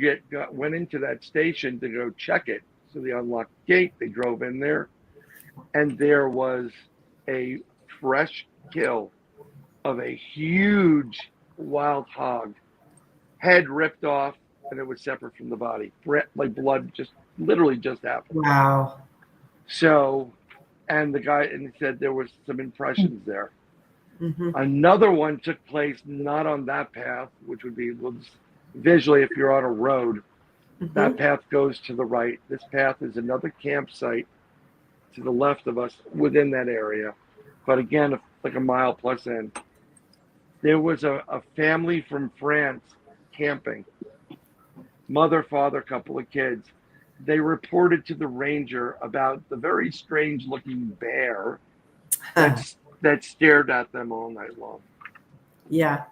Speaker 4: went into that station to go check it. So they unlocked the gate, they drove in there, and there was a fresh kill of a huge wild hog, head ripped off, and it was separate from the body. Like blood literally just happened.
Speaker 2: Wow. So,
Speaker 4: and he said there was some impressions there.
Speaker 2: Mm-hmm.
Speaker 4: Another one took place not on that path, which would be visually if you're on a road. That path goes to the right. This path is another campsite to the left of us within that area. But again, like a mile plus in. There was a family from France camping. Mother, father, couple of kids. They reported to the ranger about the very strange looking bear that stared at them all night long.
Speaker 2: Yeah.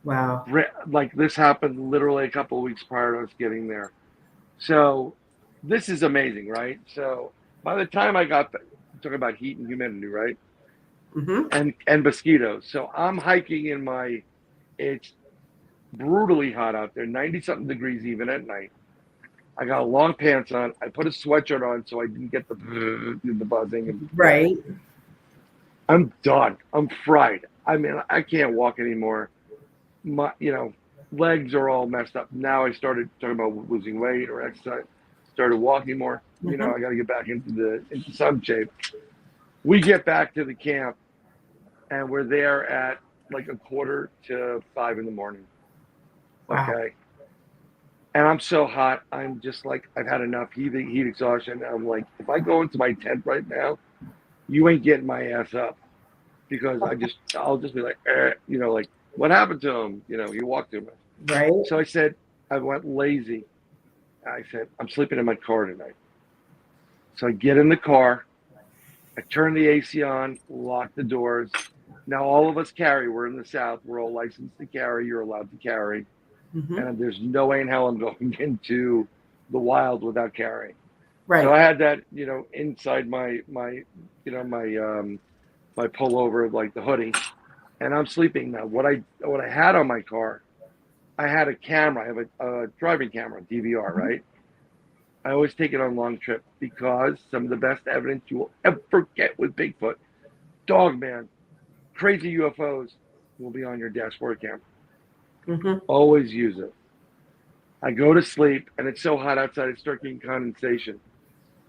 Speaker 2: Wow.
Speaker 4: Like this happened literally a couple of weeks prior to us getting there. So this is amazing, right? So by the time I got there, talking about heat and humidity, right?
Speaker 2: Mm-hmm.
Speaker 4: And mosquitoes. So I'm hiking in it's brutally hot out there, 90-something degrees even at night. I got long pants on. I put a sweatshirt on so I didn't get the buzzing. And
Speaker 2: Right.
Speaker 4: I'm done. I'm fried. I mean, I can't walk anymore. My, legs are all messed up. Now I started talking about losing weight or exercise. Started walking more. I got to get back into some shape. We get back to the camp, and we're there at like 4:45 in the morning.
Speaker 2: Wow.
Speaker 4: Okay. And I'm so hot. I'm just like, I've had enough heat exhaustion. I'm like, if I go into my tent right now, you ain't getting my ass up, because I'll just be like, like, what happened to him? He walked too much.
Speaker 2: Right.
Speaker 4: So I went lazy. I said, I'm sleeping in my car tonight. So I get in the car, I turn the AC on, lock the doors. Now all of us carry. We're in the South. We're all licensed to carry. You're allowed to carry. And there's no way in hell I'm going into the wild without carrying.
Speaker 2: Right.
Speaker 4: So I had that, inside my pullover, like the hoodie, and I'm sleeping now. What I had on my car, I had a camera. I have a driving camera, DVR, right? I always take it on long trips because some of the best evidence you will ever get with Bigfoot, Dogman, crazy UFOs will be on your dashboard camera. Always use it. I go to sleep, and it's so hot outside, I start getting condensation.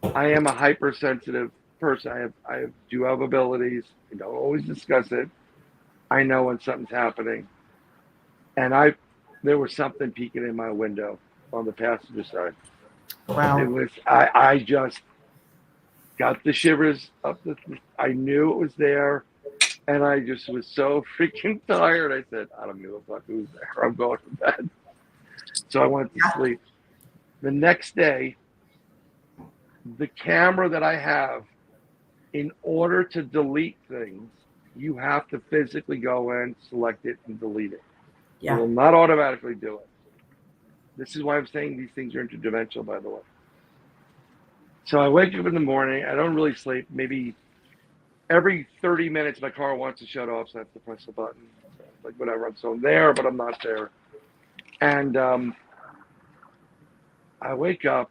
Speaker 4: I am a hypersensitive person. I do have abilities. I don't always discuss it. I know when something's happening. And there was something peeking in my window on the passenger side.
Speaker 2: Wow.
Speaker 4: It was, I just got the shivers up. I knew it was there. And I just was so freaking tired. I said, I don't give a fuck who's there. I'm going to bed. So I went to sleep. The next day, the camera that I have, in order to delete things, you have to physically go in, select it, and delete it.
Speaker 2: Yeah.
Speaker 4: It will not automatically do it. This is why I'm saying these things are interdimensional, by the way. So I wake up in the morning. I don't really sleep. Maybe every 30 minutes, my car wants to shut off, so I have to press the button. Like, whatever, I'm still there, but I'm not there. And I wake up,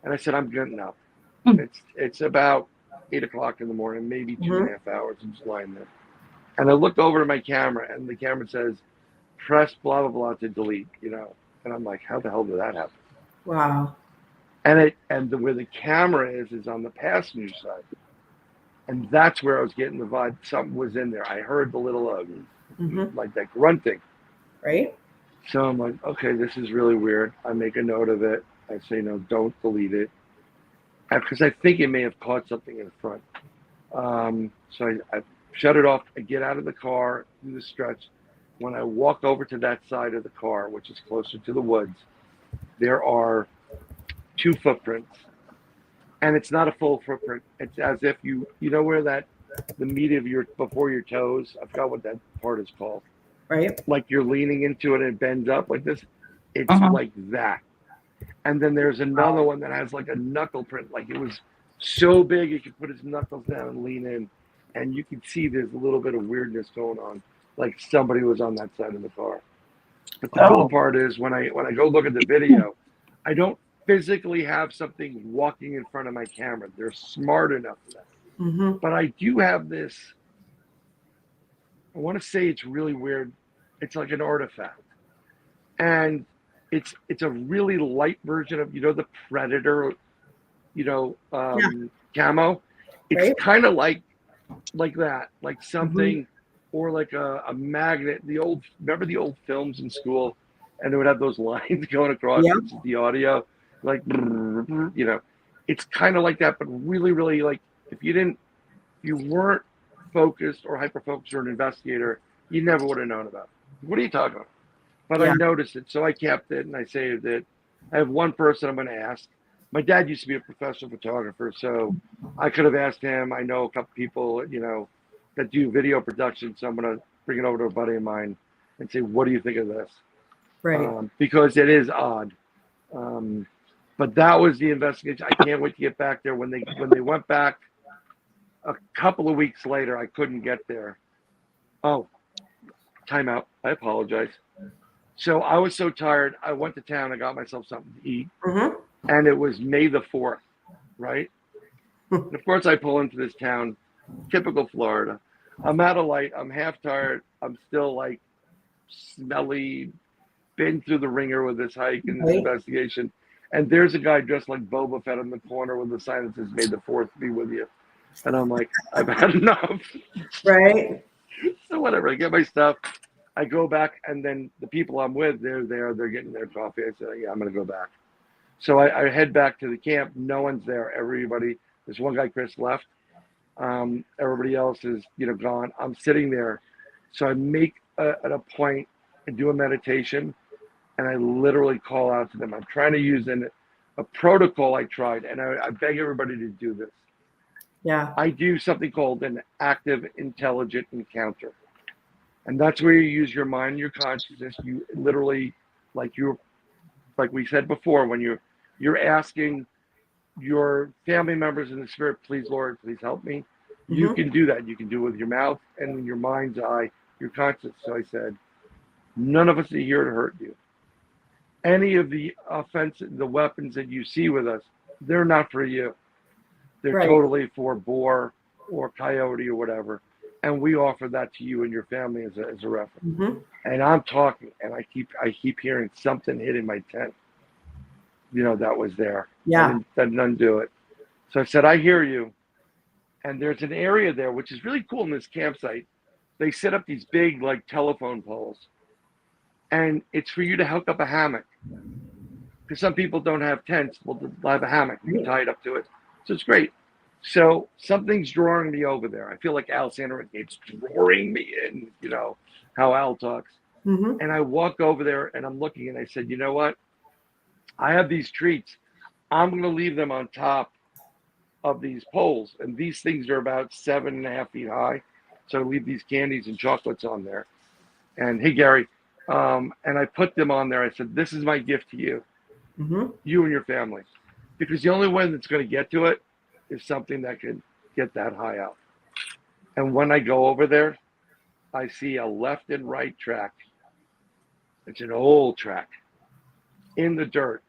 Speaker 4: and I said, I'm getting up. It's about 8 o'clock in the morning, maybe 2.5 hours. I'm just lying there. And I look over to my camera, and the camera says, press blah, blah, blah to delete, And I'm like, how the hell did that happen?
Speaker 2: Wow.
Speaker 4: And where the camera is on the passenger side. And that's where I was getting the vibe. Something was in there. I heard the little, like that grunting.
Speaker 2: Right.
Speaker 4: So I'm like, okay, this is really weird. I make a note of it. I say, no, don't delete it. Because I think it may have caught something in front. So I shut it off. I get out of the car, do the stretch. When I walk over to that side of the car, which is closer to the woods, there are 2 footprints. And it's not a full footprint. It's as if you know where the meat of before your toes, I forgot what that part is called.
Speaker 2: Right.
Speaker 4: Like you're leaning into it and it bends up like this. It's like that. And then there's another one that has like a knuckle print. Like it was so big, he could put his knuckles down and lean in. And you can see there's a little bit of weirdness going on. Like somebody was on that side of the car. But the cool part is when I go look at the video, I don't physically have something walking in front of my camera. They're smart enough for that. But I do have this, I want to say it's really weird. It's like an artifact. And it's a really light version of, the Predator, camo. It's kind of like that, like something, or like a magnet. Remember the old films in school, and they would have those lines going across the audio, like, it's kind of like that, but really, really like if you weren't focused or hyper-focused or an investigator, you never would have known about it. What are you talking about? But I noticed it, so I kept it and I saved it. I have one person I'm going to ask. My dad used to be a professional photographer, so I could have asked him. I know a couple people, that do video production, so I'm going to bring it over to a buddy of mine and say, what do you think of this?
Speaker 2: Right.
Speaker 4: Because it is odd. But that was the investigation. I can't wait to get back there. When they went back a couple of weeks later, I couldn't get there. Oh, timeout. I apologize. So I was so tired. I went to town. I got myself something to eat.
Speaker 2: Mm-hmm.
Speaker 4: And it was May the 4th, right? And of course, I pull into this town, typical Florida. I'm out of light. I'm half tired. I'm still like smelly, been through the ringer with this hike and this investigation. And there's a guy dressed like Boba Fett in the corner with a sign that says, May the 4th be with you. And I'm like, I've had enough.
Speaker 2: Right.
Speaker 4: So whatever, I get my stuff. I go back, and then the people I'm with, they're there. They're getting their coffee. I said, yeah, I'm going to go back. So I head back to the camp. No one's there. Everybody, there's one guy, Chris, left. Everybody else is, gone. I'm sitting there. So I make a point and do a meditation, and I literally call out to them. I'm trying to use a protocol I tried, and I beg everybody to do this.
Speaker 2: Yeah.
Speaker 4: I do something called an active intelligent encounter. And that's where you use your mind and your consciousness. You literally, like we said before, when you're asking your family members in the spirit, please, Lord, please help me. You can do that. You can do it with your mouth and in your mind's eye, your conscience. So I said, none of us are here to hurt you. Any of the the weapons that you see with us, they're not for you. They're totally for boar or coyote or whatever. And we offer that to you and your family as a reference. And I'm talking, and I keep hearing something hitting my tent. That was there.
Speaker 2: Yeah.
Speaker 4: That none do it. So I said, I hear you. And there's an area there, which is really cool in this campsite. They set up these big, like, telephone poles. And it's for you to hook up a hammock. Because some people don't have tents. Well, they'll have a hammock. You can tie it up to it. So it's great. So something's drawing me over there. I feel like Al Sanders, it's drawing me in, how Al talks. And I walk over there, and I'm looking, and I said, you know what? I have these treats. I'm going to leave them on top of these poles. And these things are about 7.5 feet high. So I leave these candies and chocolates on there. And hey, Gary, and I put them on there. I said, this is my gift to you, you and your family. Because the only way that's going to get to it is something that can get that high up. And when I go over there, I see a left and right track. It's an old track in the dirt.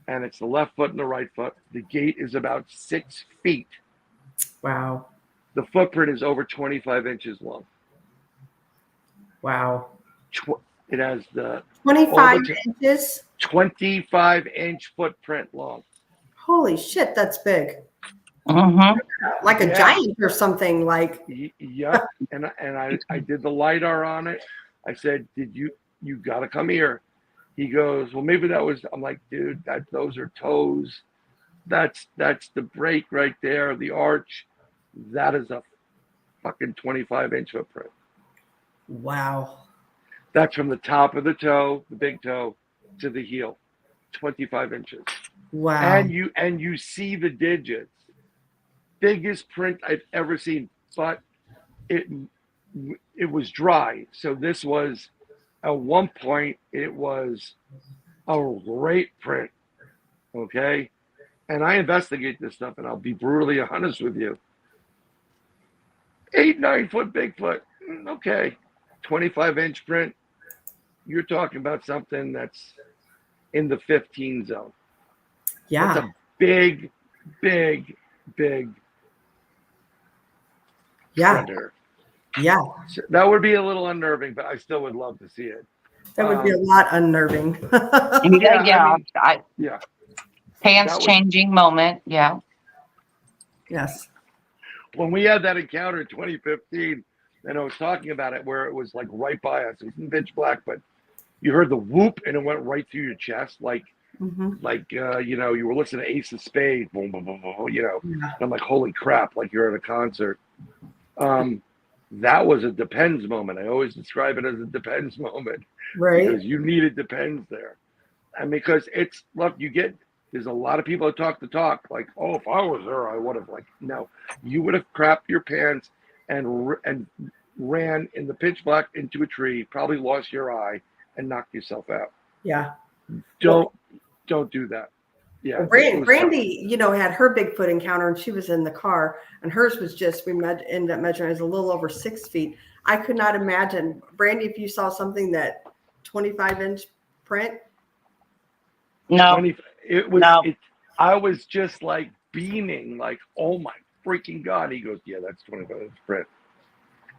Speaker 4: And it's the left foot and the right foot. The gate is about 6 feet.
Speaker 2: Wow.
Speaker 4: The footprint is over 25 inches long.
Speaker 2: Wow.
Speaker 4: It has the
Speaker 2: 25 inches?
Speaker 4: 25-inch footprint long.
Speaker 2: Holy shit, that's big. Like a
Speaker 4: Yeah.
Speaker 2: giant or something, like.
Speaker 4: Yeah. And I did the LiDAR on it. I said, you got to come here. He goes, well, maybe that was, I'm like, dude, those are toes. That's the break right there, the arch. That is a fucking 25-inch footprint.
Speaker 2: Wow.
Speaker 4: That's from the top of the toe, the big toe, to the heel, 25 inches.
Speaker 2: Wow.
Speaker 4: And you see the digits. Biggest print I've ever seen, but it was dry. So this was, at one point, it was a great print. Okay? And I investigate this stuff, and I'll be brutally honest with you. 8-9 foot Bigfoot. Okay. 25-inch print. You're talking about something that's in the 15 zone.
Speaker 2: Yeah.
Speaker 4: That's a big predator.
Speaker 2: Yeah.
Speaker 4: So that would be a little unnerving, but I still would love to see it.
Speaker 2: That would be a lot unnerving.
Speaker 4: Yeah.
Speaker 3: Pants changing moment. Yeah.
Speaker 2: Yes.
Speaker 4: When we had that encounter in 2015, and I was talking about it where it was like right by us. It was in pitch black, but you heard the whoop and it went right through your chest, like you were listening to Ace of Spades, boom, boom, boom, boom, And I'm like, holy crap, like you're at a concert. That was a depends moment. I always describe it as a depends moment.
Speaker 2: Right.
Speaker 4: Because you needed depends there. And because there's a lot of people that talk the talk, like, oh, if I was there, I would have, like, no. You would have crapped your pants and ran in the pitch black into a tree, probably lost your eye, and knocked yourself out.
Speaker 2: Yeah.
Speaker 4: Don't do that. Yeah.
Speaker 2: Brandy, had her Bigfoot encounter, and she was in the car, and hers was ended up measuring as a little over 6 feet. I could not imagine, Brandy, if you saw something that 25-inch print?
Speaker 3: No,
Speaker 4: 20, it was.
Speaker 3: No.
Speaker 4: I was just like beaming, like, oh my freaking God. He goes, yeah, that's 25-inch print.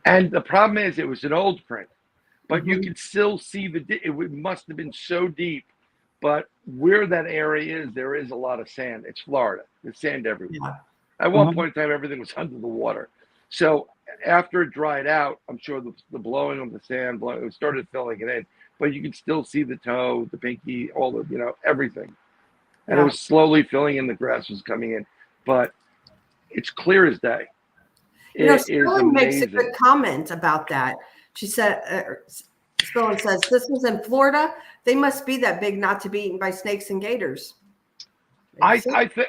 Speaker 4: And the problem is, it was an old print, but you could still see it must have been so deep. But where that area is, there is a lot of sand. It's Florida. There's sand everywhere.
Speaker 2: Yeah.
Speaker 4: At one point in time, everything was under the water. So after it dried out, I'm sure the blowing of the sand, it started filling it in. But you could still see the toe, the pinky, all the, everything. And it was slowly filling in. The grass was coming in. But it's clear as day.
Speaker 2: Selene makes a good comment about that. She said, Selene says, this was in Florida. They must be that big not to be eaten by snakes and gators.
Speaker 4: I think,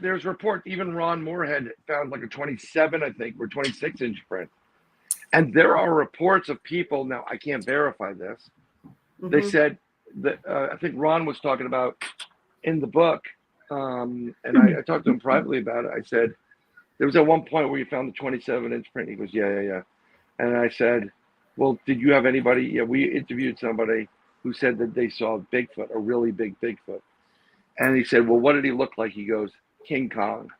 Speaker 4: there's reports, even Ron Moorhead found like a 27, I think, or 26-inch print. And there are reports of people, now I can't verify this. They said that, I think Ron was talking about in the book, and I talked to him privately about it. I said, there was at one point where you found the 27-inch print. He goes, yeah. And I said, well, did you have anybody? Yeah, we interviewed somebody who said that they saw Bigfoot, a really big Bigfoot. And he said, well, what did he look like? He goes, King Kong.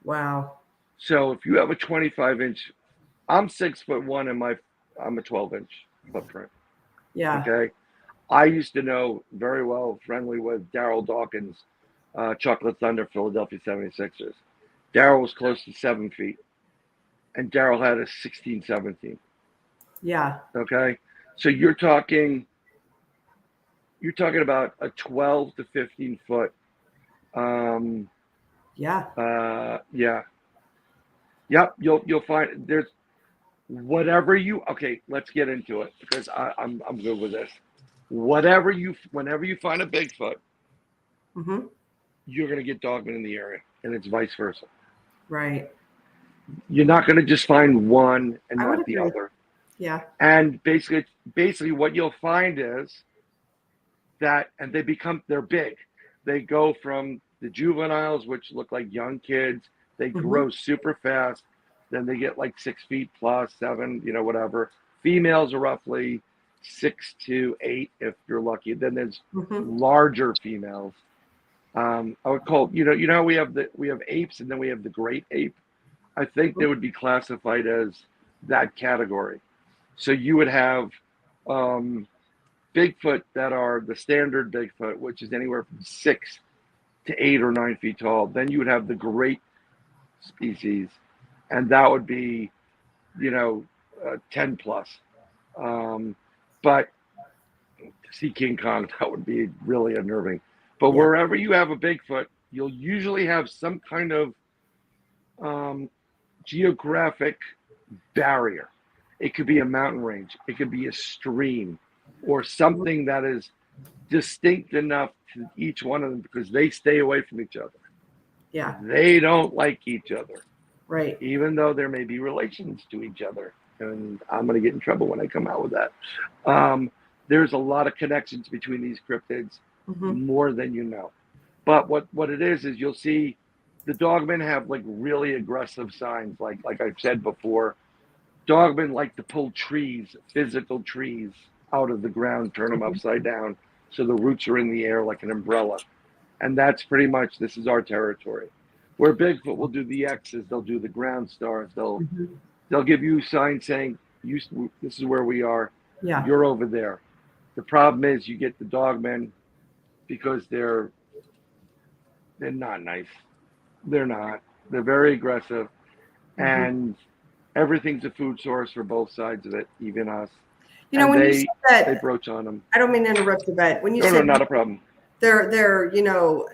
Speaker 2: Wow.
Speaker 4: So if you have a 25-inch, I'm 6'1" and I'm a 12-inch footprint.
Speaker 2: Yeah.
Speaker 4: Okay. I used to know very well, friendly with Daryl Dawkins, Chocolate Thunder, Philadelphia 76ers. Daryl was close to 7 feet. And Daryl had a 16, 17.
Speaker 2: Yeah.
Speaker 4: Okay. So you're talking about a 12 to 15 foot.
Speaker 2: Yeah.
Speaker 4: Yep. You'll find there's whatever okay, let's get into it because I'm good with this. Whenever you find a Bigfoot, you're going to get Dogman in the area, and it's vice versa.
Speaker 2: Right.
Speaker 4: You're not going to just find one and not the
Speaker 2: agree.
Speaker 4: other.
Speaker 2: Yeah.
Speaker 4: And basically what you'll find is that, and they're big. They go from the juveniles, which look like young kids. They grow super fast. Then they get like 6 feet plus, 7, whatever. Females are roughly 6 to 8 if you're lucky. Then there's larger females. I would call, how we have apes and then we have the great ape. I think they would be classified as that category. So you would have Bigfoot that are the standard Bigfoot, which is anywhere from 6 to 8 or 9 feet tall. Then you would have the great species, and that would be, 10 plus. But to see King Kong, that would be really unnerving. But wherever you have a Bigfoot, you'll usually have some kind of geographic barrier. It could be a mountain range. It could be a stream or something that is distinct enough to each one of them because they stay away from each other.
Speaker 2: Yeah.
Speaker 4: They don't like each other.
Speaker 2: Right.
Speaker 4: Even though there may be relations to each other. And I'm going to get in trouble when I come out with that. There's a lot of connections between these cryptids, more than you know. But what it is you'll see the dogmen have like really aggressive signs. Like I've said before, dogmen like to pull trees, physical trees, out of the ground, turn them upside down, so the roots are in the air like an umbrella. And that's pretty much, this is our territory. Where Bigfoot will do the X's, they'll do the ground stars, they'll give you signs saying, this is where we are, you're over there. The problem is you get the dogmen because they're not nice. They're not. They're very aggressive. And everything's a food source for both sides of it, even us.
Speaker 2: When you said that,
Speaker 4: they broach on them.
Speaker 2: I don't mean to interrupt you, but when you said
Speaker 4: not a problem.
Speaker 2: They're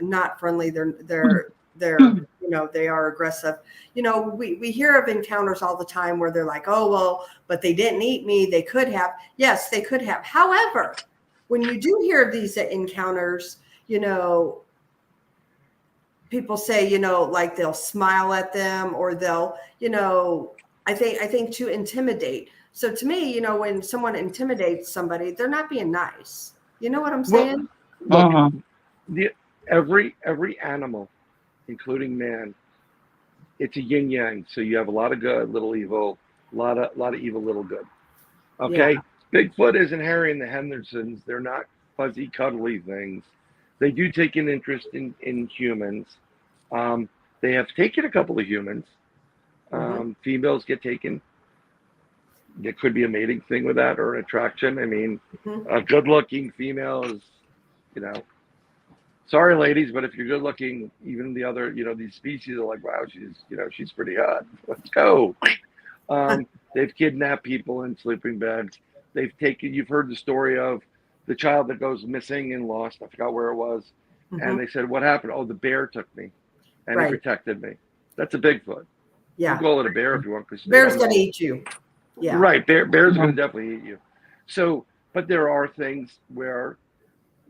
Speaker 2: not friendly. They're they are aggressive. We hear of encounters all the time where they're like, oh well, but they didn't eat me. They could have. Yes, they could have. However, when you do hear of these encounters, people say, like they'll smile at them or they'll, I think to intimidate. So to me, when someone intimidates somebody, they're not being nice. You know what I'm saying?
Speaker 4: Well, every animal, including man, it's a yin yang. So you have a lot of good, little evil, a lot of evil, little good. Okay, Bigfoot isn't Harry and the Hendersons. They're not fuzzy, cuddly things. They do take an interest in humans. They have taken a couple of humans. Females get taken. There could be a mating thing with that or an attraction. I mean, a good-looking female is, sorry, ladies, but if you're good-looking, even the other, these species are like, wow, she's pretty hot. Let's go. They've kidnapped people in sleeping beds. You've heard the story of the child that goes missing and lost. I forgot where it was. And they said, what happened? Oh, the bear took me and he protected me. That's a Bigfoot.
Speaker 2: Yeah.
Speaker 4: You call it a bear if you want.
Speaker 2: Bear's going to eat you. Yeah.
Speaker 4: Right. Bear's going to definitely eat you. So, but there are things where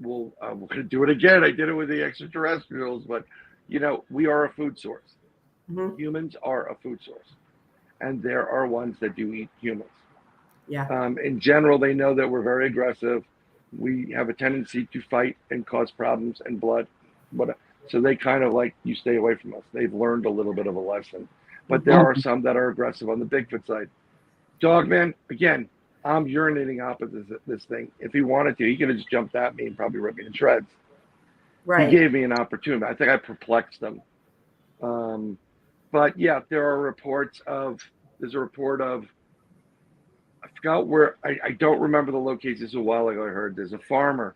Speaker 4: we're going to do it again. I did it with the extraterrestrials, but we are a food source. Humans are a food source. And there are ones that do eat humans.
Speaker 2: Yeah.
Speaker 4: In general, they know that we're very aggressive. We have a tendency to fight and cause problems and blood. So they kind of like, you stay away from us. They've learned a little bit of a lesson. But there are some that are aggressive on the Bigfoot side. Dogman, again, I'm urinating opposite this thing. If he wanted to, he could have just jumped at me and probably ripped me to shreds.
Speaker 2: Right.
Speaker 4: He gave me an opportunity. I think I perplexed him. But yeah, there's a report of, I forgot where, I don't remember the location. This was a while ago I heard. There's a farmer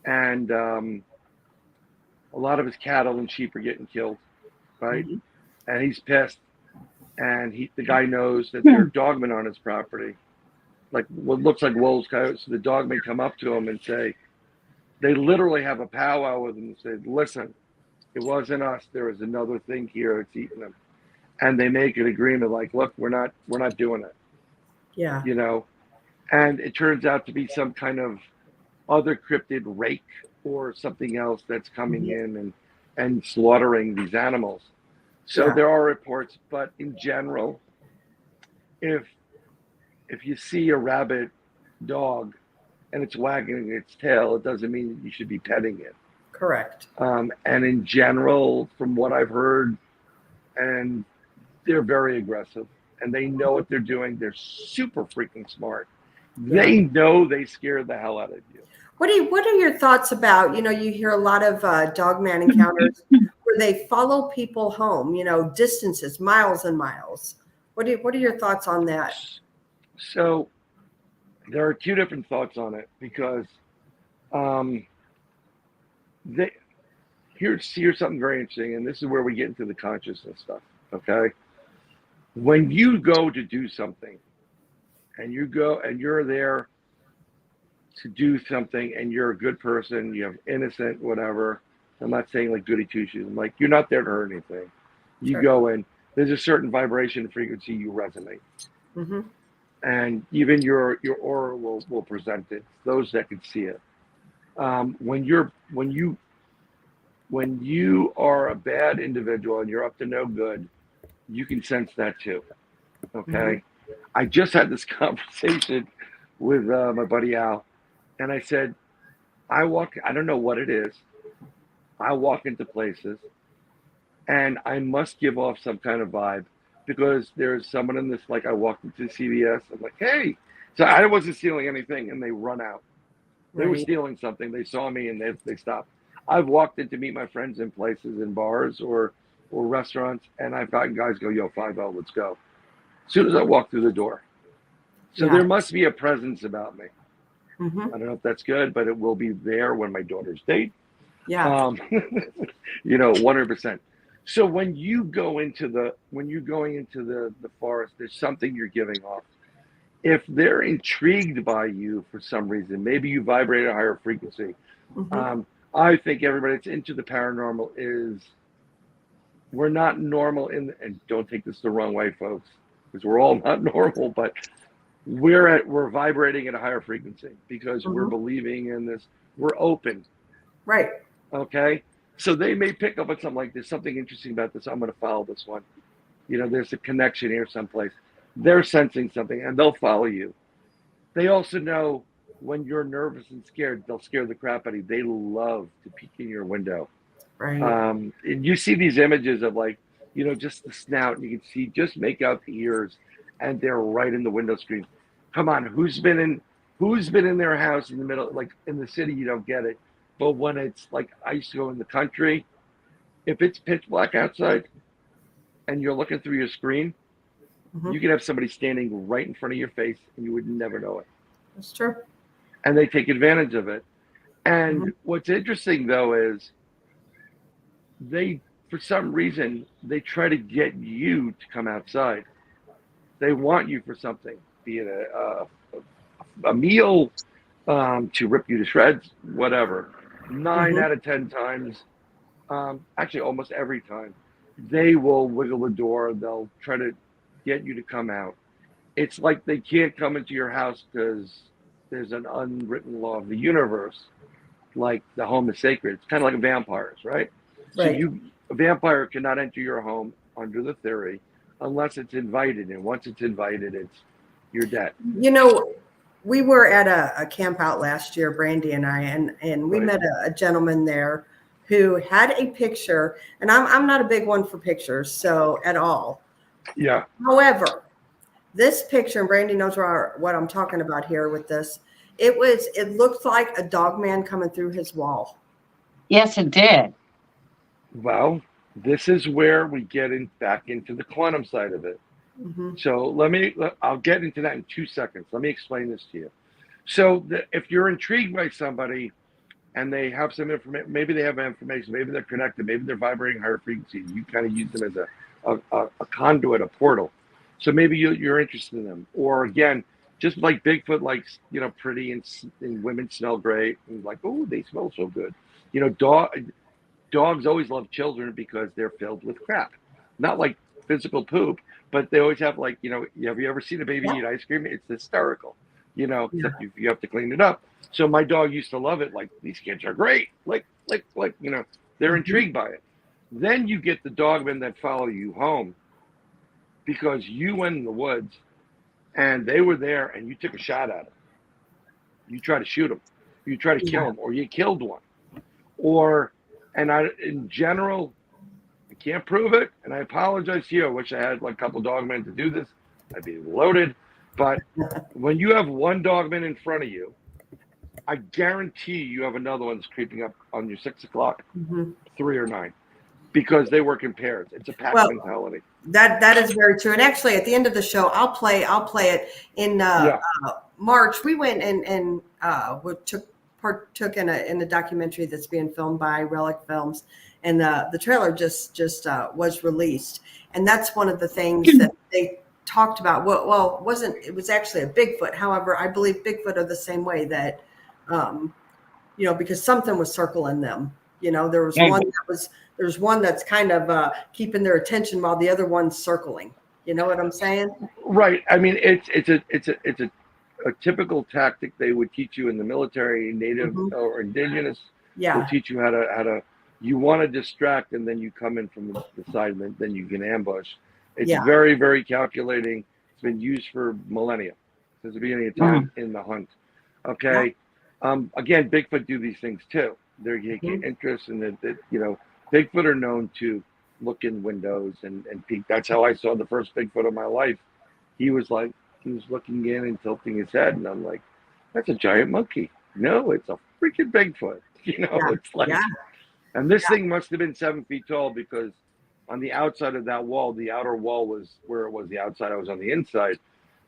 Speaker 4: and a lot of his cattle and sheep are getting killed, right? And he's pissed. And the guy knows that there are dogmen on his property, like what looks like wolves, coyotes. So the dogmen come up to him and say, they literally have a powwow with him and say, listen, it wasn't us. There was another thing here that's eating them. And they make an agreement like, look, we're not doing it.
Speaker 2: Yeah.
Speaker 4: And it turns out to be some kind of other cryptid rake or something else that's coming in and slaughtering these animals. So there are reports, but in general, if you see a rabid dog and it's wagging its tail, it doesn't mean that you should be petting it.
Speaker 2: Correct.
Speaker 4: And in general, from what I've heard, and they're very aggressive and they know what they're doing. They're super freaking smart. They know they scared the hell out of you.
Speaker 2: What are your thoughts about, you hear a lot of dogman encounters where they follow people home, distances, miles and miles. What are your thoughts on that?
Speaker 4: So there are two different thoughts on it because here's something very interesting, and this is where we get into the consciousness stuff, okay? When you go to do something and you're there to do something and you're a good person, you have innocent, whatever. I'm not saying like goody two shoes. I'm like, you're not there to hurt anything. You go in, there's a certain vibration frequency you resonate. And even your aura will present it, those that can see it. When you are a bad individual and you're up to no good, you can sense that too. Okay. I just had this conversation with my buddy Al. And I said, I don't know what it is. I walk into places and I must give off some kind of vibe because there's someone in this, like I walked into CVS, I'm like, hey. So I wasn't stealing anything and they run out. They were stealing something. They saw me and they stopped. I've walked in to meet my friends in places, in bars or restaurants, and I've gotten guys go, yo, 5-0, let's go. As soon as I walk through the door. So there must be a presence about me. I don't know if that's good, but it will be there when my daughter's date.
Speaker 2: Yeah.
Speaker 4: 100%. So when you're going into the forest, there's something you're giving off. If they're intrigued by you for some reason, maybe you vibrate at a higher frequency. I think everybody that's into the paranormal we're not normal and don't take this the wrong way, folks, because we're all not normal, but we're vibrating at a higher frequency because we're believing in this. We're open.
Speaker 2: Right.
Speaker 4: Okay. So they may pick up on something like there's something interesting about this. I'm going to follow this one. There's a connection here someplace. They're sensing something and they'll follow you. They also know when you're nervous and scared, they'll scare the crap out of you. They love to peek in your window.
Speaker 2: Right.
Speaker 4: And you see these images of just the snout and you can just make out the ears and they're right in the window screen. Come on, who's been Who's been in their house in the middle, like in the city, you don't get it. But when it's like, I used to go in the country, if it's pitch black outside and you're looking through your screen, you can have somebody standing right in front of your face and you would never know it.
Speaker 2: That's true.
Speaker 4: And they take advantage of it. And what's interesting though is they, for some reason, they try to get you to come outside. They want you for something, be it a meal, to rip you to shreds, whatever. 9 out of 10 times, actually almost every time, they will wiggle the door. They'll try to get you to come out. It's like they can't come into your house because there's an unwritten law of the universe, like the home is sacred. It's kind of like vampires, right? So a vampire cannot enter your home under the theory unless it's invited. And once it's invited, you're dead.
Speaker 2: You know, we were at a camp out last year, Brandy and I, and we met a gentleman there who had a picture, and I'm not a big one for pictures, so at all.
Speaker 4: Yeah.
Speaker 2: However, this picture, and Brandy knows what I'm talking about here with this, it looked like a dog man coming through his wall.
Speaker 3: Yes, it did.
Speaker 4: Well, this is where we get back into the quantum side of it. So I'll get into that in 2 seconds. Let me explain this to you. So if you're intrigued by somebody and they have some information, maybe they have information, maybe they're connected, maybe they're vibrating higher frequencies, you kind of use them as a conduit, a portal. So maybe you're interested in them. Or again, just like Bigfoot likes, pretty and women smell great and like, oh, they smell so good. Dogs always love children because they're filled with crap. Not like physical poop, but they always have like, have you ever seen a baby eat ice cream? It's hysterical, except you have to clean it up. So my dog used to love it. Like, these kids are great. Like, they're intrigued by it. Then you get the dogmen that follow you home because you went in the woods and they were there and you took a shot at them. You try to shoot them, you try to kill them, or you killed one. In general, I can't prove it, and I apologize to you. I wish I had like a couple dogmen to do this. I'd be loaded. But when you have one dogman in front of you, I guarantee you have another one that's creeping up on your 6 o'clock, 3 or 9, because they work in pairs. It's a pack mentality. That
Speaker 2: is very true. And actually, at the end of the show, I'll play it in March. We went and partook in a documentary that's being filmed by Relic Films, and the trailer just was released. And that's one of the things that they talked about. It was actually a Bigfoot. However, I believe Bigfoot are the same way that, because something was circling them. There was one that's kind of keeping their attention while the other one's circling. You know what I'm saying?
Speaker 4: Right. I mean, it's a typical tactic they would teach you in the military, native or indigenous.
Speaker 2: Yeah.
Speaker 4: Will teach you how to. You want to distract, and then you come in from the side, and then you can ambush. It's very, very calculating. It's been used for millennia since the beginning of time in the hunt. Okay. Yeah. Again, Bigfoot do these things too. They're taking interest in it. Bigfoot are known to look in windows and peek. That's how I saw the first Bigfoot of my life. He was looking in and tilting his head, and I'm like, that's a giant monkey. No, it's a freaking Bigfoot. It's like, and this thing must have been 7 feet tall, because on the outside of that wall, the outer wall was where it was the outside. I was on the inside.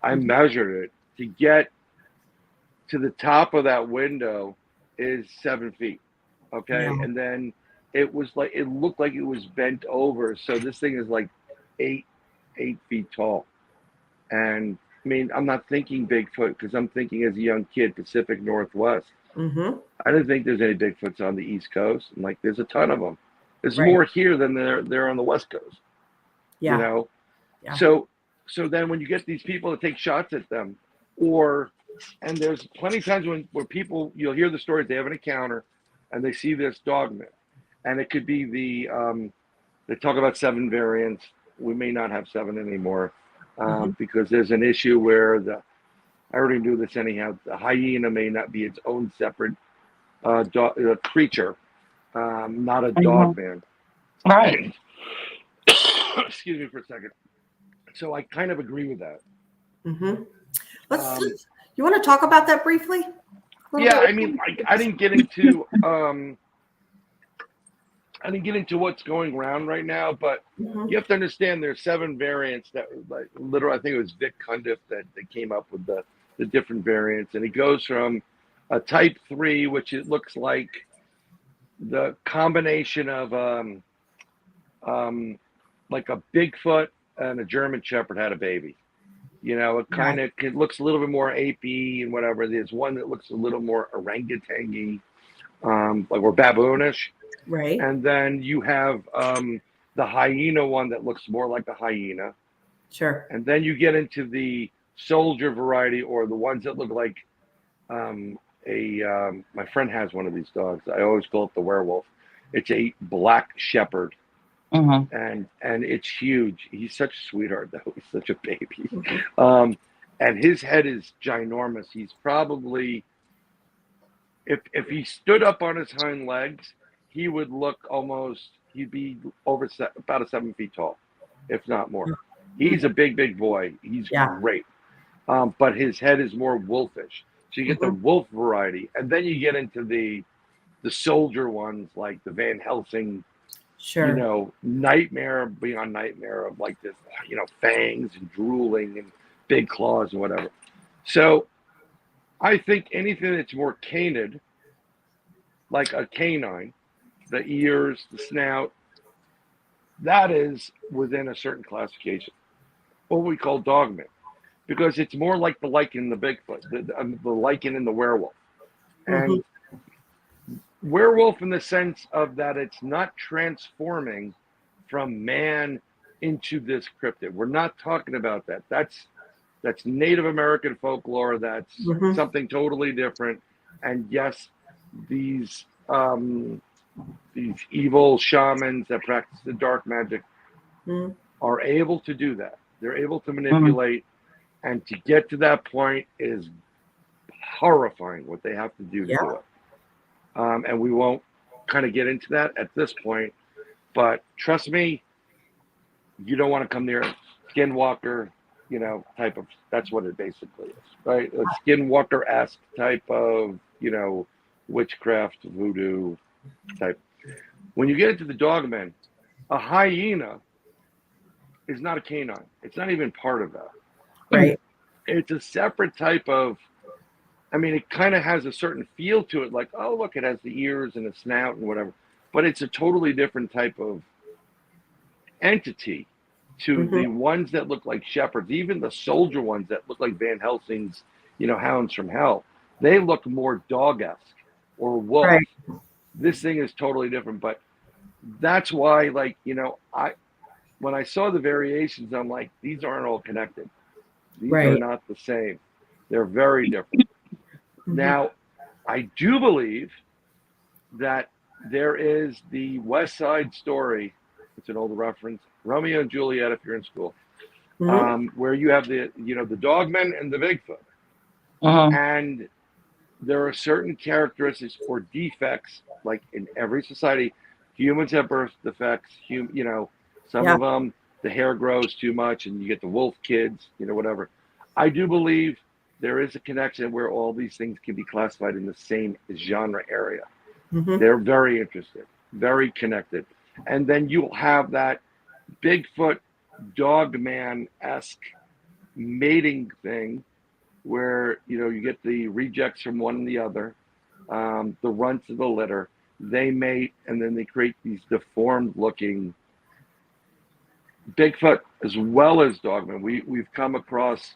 Speaker 4: I measured it to get to the top of that window is 7 feet. Okay. Yeah. And then it looked like it was bent over. So this thing is like 8 feet tall. And I mean, I'm not thinking Bigfoot because I'm thinking as a young kid, Pacific Northwest. I didn't think there's any Bigfoots on the East Coast. And like, there's a ton of them. There's more here than there on the West Coast. Yeah. Yeah. So then when you get these people to take shots at them, and there's plenty of times where people, you'll hear the stories, they have an encounter and they see this dogman, and it could be they talk about 7 variants. We may not have 7 anymore because there's an issue where I already knew this anyhow. The hyena may not be its own separate creature, not a dogman.
Speaker 3: Right.
Speaker 4: Excuse me for a second. So I kind of agree with that.
Speaker 2: Let's You want to talk about that briefly?
Speaker 4: Yeah, I mean, I didn't get into what's going around right now, but you have to understand there's 7 variants that, like, literally, I think it was Vic Cundiff that came up with the different variants, and it goes from a type 3, which it looks like the combination of like a Bigfoot and a German Shepherd had a baby. You know, it kind of it looks a little bit more apey and whatever. There's one that looks a little more orangutan-y, like or baboonish.
Speaker 2: Right.
Speaker 4: And then you have the hyena one that looks more like a hyena.
Speaker 2: Sure.
Speaker 4: And then you get into the soldier variety, or the ones that look like my friend has one of these dogs. I always call it the werewolf. It's a black shepherd. And it's huge. He's such a sweetheart, though. He's such a baby. And his head is ginormous. He's probably, if he stood up on his hind legs, he would look almost, he'd be about 7 feet tall, if not more. He's a big boy. He's great. But his head is more wolfish. So you get the wolf variety. And then you get into the soldier ones, like the Van Helsing,
Speaker 2: sure,
Speaker 4: you know, nightmare beyond nightmare of like this, you know, fangs and drooling and big claws and whatever. So I think anything that's more canid, like a canine, the ears, the snout, that is within a certain classification, what we call dogman, because it's more like the lichen in the Bigfoot, the lichen in the werewolf. And werewolf in the sense of that it's not transforming from man into this cryptid. We're not talking about that. That's Native American folklore. That's something totally different. And yes, these evil shamans that practice the dark magic are able to do that. They're able to manipulate, and to get to that point is horrifying what they have to do to do it. And we won't kind of get into that at this point, but trust me, you don't want to come near skinwalker, you know, type of, that's what it basically is, right? A skinwalker-esque type of, you know, witchcraft, voodoo type. When you get into the dogmen, a hyena is not a canine. It's not even part of that.
Speaker 2: right,
Speaker 4: It's a separate type of, I mean, it kind of has a certain feel to it, like, oh, look, it has the ears and a snout and whatever, but it's a totally different type of entity to the ones that look like shepherds, even the soldier ones that look like Van Helsing's, you know, hounds from hell. They look more dog-esque or wolf.
Speaker 2: Right.
Speaker 4: This thing is totally different, but that's why, like, you know, when I saw the variations, I'm like, these aren't all connected. These are not the same. They're very different. Now, I do believe that there is the West Side Story. It's an old reference. Romeo and Juliet, if you're in school, where you have the, you know, the dogman and the Bigfoot. And there are certain characteristics or defects, like in every society. Humans have birth defects. You know, some of them, the hair grows too much and you get the wolf kids, you know, whatever. I do believe there is a connection where all these things can be classified in the same genre area. They're very interested, very connected. And then you'll have that Bigfoot dogman-esque mating thing where, you know, you get the rejects from one and the other, the runts of the litter, they mate, and then they create these deformed looking Bigfoot as well as dogman. We've come across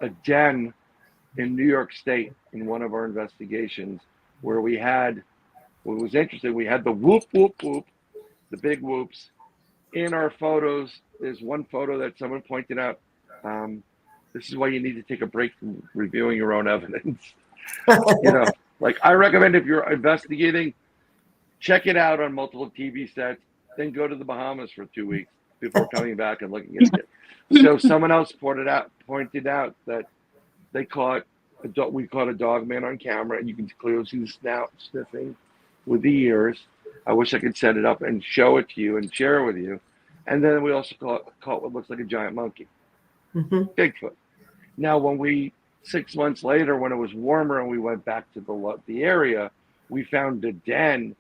Speaker 4: a den in New York State in one of our investigations where we had, what was interesting, we had the whoop, whoop, whoop, the big whoops. In our photos, there's one photo that someone pointed out. This is why you need to take a break from reviewing your own evidence. You know, like, I recommend if you're investigating, check it out on multiple TV sets, then go to the Bahamas for 2 weeks before coming back and looking at it. So someone else pointed out that they caught we caught a dogman on camera, and you can clearly see the snout sniffing with the ears. I wish I could set it up and show it to you and share it with you. And then we also caught what looks like a giant monkey, Bigfoot. Now, when we 6 months later, when it was warmer and we went back to the area, we found a den,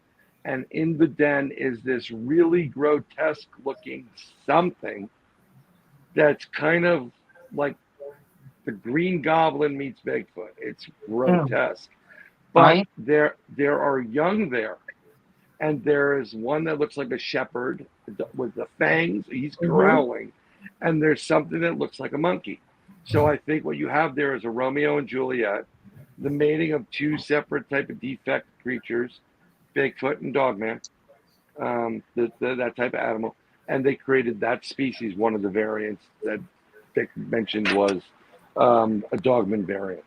Speaker 4: and in the den is this really grotesque looking something that's kind of like the Green Goblin meets Bigfoot. It's grotesque. But
Speaker 3: Right.
Speaker 4: there are young there. And there is one that looks like a shepherd with the fangs. He's growling. And there's something that looks like a monkey. So I think what you have there is a Romeo and Juliet, the mating of two separate type of defect creatures, Bigfoot and Dogman, that type of animal. And they created that species. One of the variants that Dick mentioned was a Dogman variant.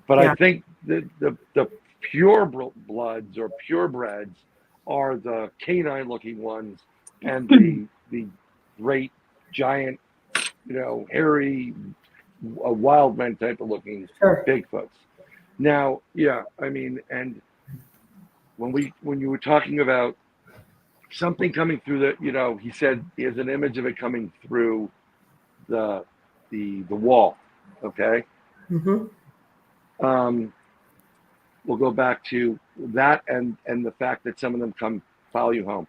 Speaker 4: But I think the pure bloods or purebreds are the canine-looking ones, and the great, giant, hairy, wild man type of looking Bigfoots. Now, I mean, and when you were talking about something coming through the, he said he has an image of it coming through the wall. Okay. We'll go back to that and the fact that some of them come follow you home.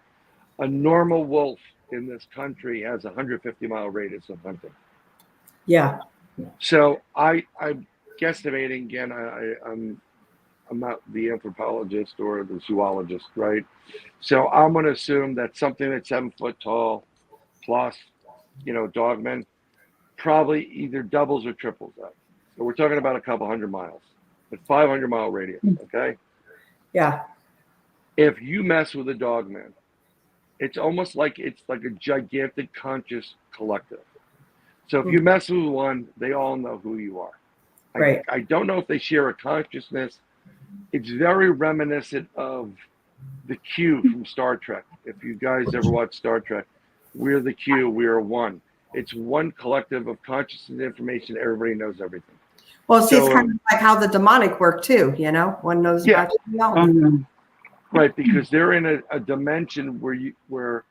Speaker 4: A normal wolf in this country has a 150-mile radius of hunting.
Speaker 2: Yeah.
Speaker 4: So I'm guesstimating again. I'm not the anthropologist or the zoologist, right? So I'm going to assume that something that's 7 foot tall plus, Dogman, probably either doubles or triples that. So we're talking about a couple 100 miles, a 500-mile radius, okay?
Speaker 2: Yeah.
Speaker 4: If you mess with a Dogman, it's almost like it's like a gigantic conscious collective. So if you mess with one, they all know who you are.
Speaker 2: Right.
Speaker 4: I don't know if they share a consciousness. It's very reminiscent of the Q from Star Trek. If you guys ever watch Star Trek, we're the Q, we are one. It's one collective of consciousness information. Everybody knows everything.
Speaker 2: Well, see, it's kind of like how the demonic work too, one knows about it.
Speaker 4: Right, because they're in a dimension where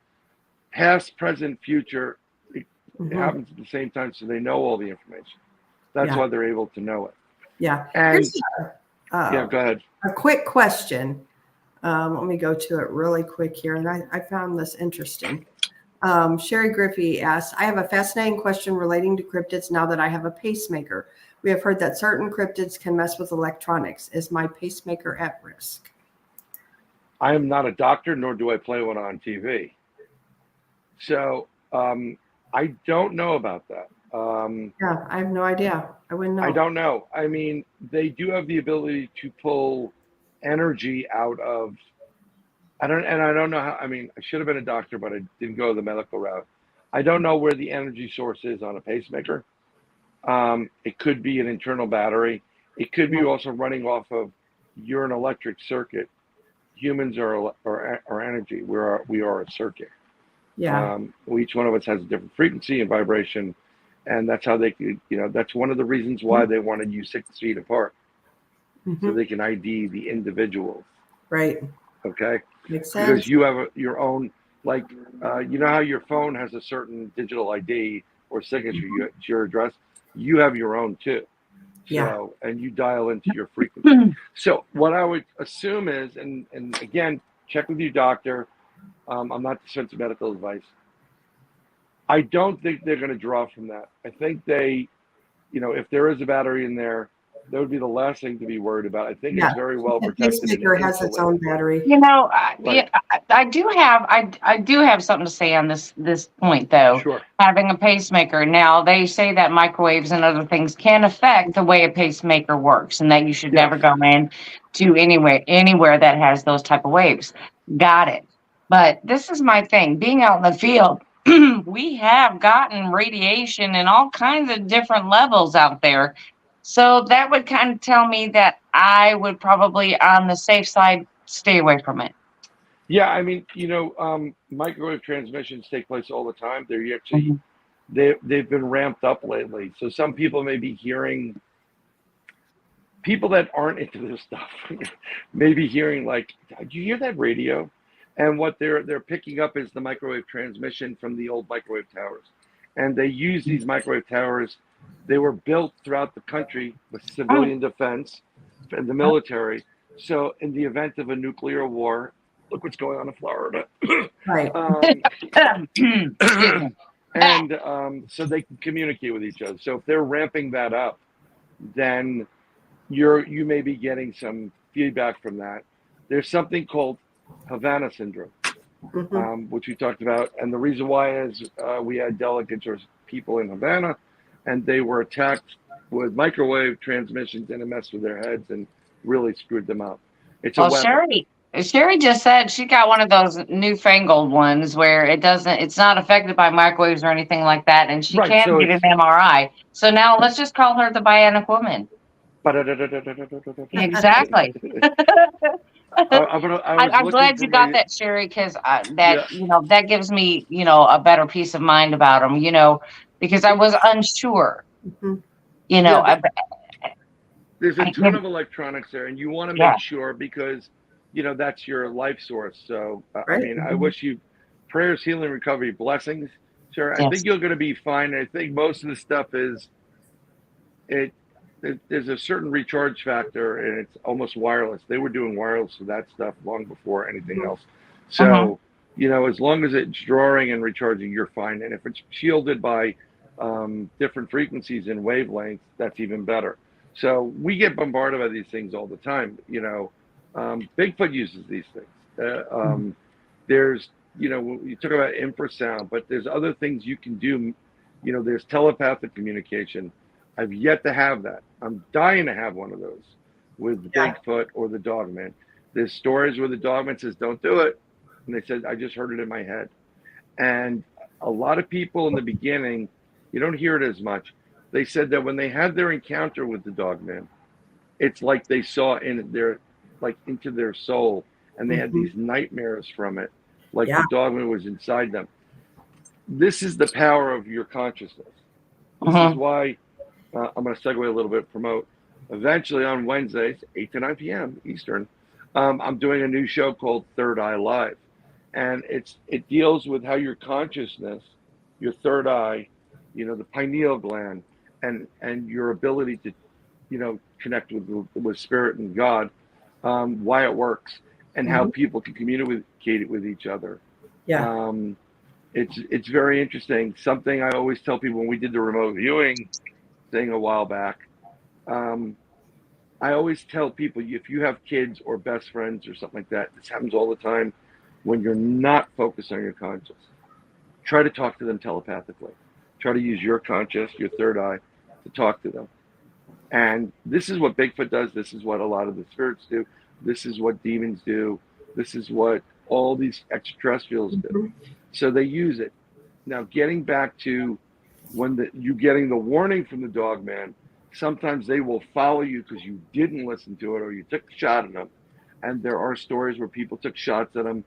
Speaker 4: past, present, future, it happens at the same time, so they know all the information. That's why they're able to know it.
Speaker 2: Yeah.
Speaker 4: And
Speaker 2: Here's
Speaker 4: go ahead.
Speaker 2: A quick question. Let me go to it really quick here. And I found this interesting. Sherry Griffey asked, I have a fascinating question relating to cryptids now that I have a pacemaker. We have heard that certain cryptids can mess with electronics. Is my pacemaker at risk?
Speaker 4: I am not a doctor, nor do I play one on TV. So I don't know about that.
Speaker 2: I have no idea. I wouldn't know.
Speaker 4: I don't know. I mean, they do have the ability to pull energy out of. I don't know how. I mean, I should have been a doctor, but I didn't go the medical route. I don't know where the energy source is on a pacemaker. It could be an internal battery. It could be also running off of. You're an electric circuit. Humans are energy. We are a circuit.
Speaker 2: Yeah.
Speaker 4: Each one of us has a different frequency and vibration, and that's how they could. That's one of the reasons why they wanted you 6 feet apart, so they can ID the individuals.
Speaker 2: Right.
Speaker 4: Okay.
Speaker 2: Makes sense.
Speaker 4: Because you have your own, like, how your phone has a certain digital ID or signature to your address. You have your own too. So, and you dial into your frequency. So what I would assume is, and again, check with your doctor. I'm not dispensing medical advice. I don't think they're going to draw from that. I think they, if there is a battery in there, that would be the last thing to be worried about. I think it's very well protected.
Speaker 2: The pacemaker has its own battery.
Speaker 3: I do have something to say on this point, though.
Speaker 4: Sure.
Speaker 3: Having a pacemaker. Now, they say that microwaves and other things can affect the way a pacemaker works, and that you should never go in to anywhere that has those type of waves. Got it. But this is my thing. Being out in the field, we have gotten radiation in all kinds of different levels out there. So that would kind of tell me that I would probably, on the safe side, stay away from it.
Speaker 4: Yeah, I mean, microwave transmissions take place all the time. They're actually they've been ramped up lately. So some people may be hearing, people that aren't into this stuff may be hearing like, "Did you hear that radio?" And what they're picking up is the microwave transmission from the old microwave towers, and they use these microwave towers They were built throughout the country with civilian defense and the military. So in the event of a nuclear war, look what's going on in Florida.
Speaker 2: Right.
Speaker 4: So they can communicate with each other. So if they're ramping that up, then you may be getting some feedback from that. There's something called Havana syndrome, which we talked about. And the reason why is we had delegates or people in Havana, and they were attacked with microwave transmissions, and it messed with their heads and really screwed them up. It's a weapon.
Speaker 3: Sherry just said she got one of those newfangled ones where it's not affected by microwaves or anything like that, and she can get an MRI. So now let's just call her the Bionic Woman. Exactly. I'm glad you got that, Sherry, because that gives me a better peace of mind about them. Because I was unsure.
Speaker 4: There's a ton of electronics there, and you want to make sure because that's your life source. So I mean, I wish you prayers, healing, recovery, blessings, sir. I think you're going to be fine. I think most of the stuff is there's a certain recharge factor, and it's almost wireless. They were doing wireless for that stuff long before anything else. So as long as it's drawing and recharging, you're fine. And if it's shielded by different frequencies and wavelengths, that's even better. So we get bombarded by these things all the time. Bigfoot uses these things. There's, you talk about infrasound, but there's other things you can do. There's telepathic communication. I've yet to have that. I'm dying to have one of those with Bigfoot or the Dogman. There's stories where the Dogman says, don't do it. And they said, I just heard it in my head. And a lot of people in the beginning, you don't hear it as much. They said that when they had their encounter with the Dogman, it's like they saw into their soul, and they had these nightmares from it, like the Dogman was inside them. This is the power of your consciousness. This is why I'm going to segue a little bit, promote. Eventually on Wednesdays, 8 to 9 p.m. Eastern, I'm doing a new show called Third Eye Live. And it deals with how your consciousness, your third eye, the pineal gland, and your ability to, connect with spirit and God, why it works, and how people can communicate with each other. Yeah. It's very interesting. Something I always tell people when we did the remote viewing thing a while back, I always tell people, if you have kids or best friends or something like that, this happens all the time when you're not focused on your conscious. Try to talk to them telepathically. Try to use your conscious, your third eye, to talk to them. And this is what Bigfoot does. This is what a lot of the spirits do. This is what demons do. This is what all these extraterrestrials do. So they use it. Now, getting back to when you getting the warning from the Dogman, sometimes they will follow you because you didn't listen to it or you took a shot at them. And there are stories where people took shots at them.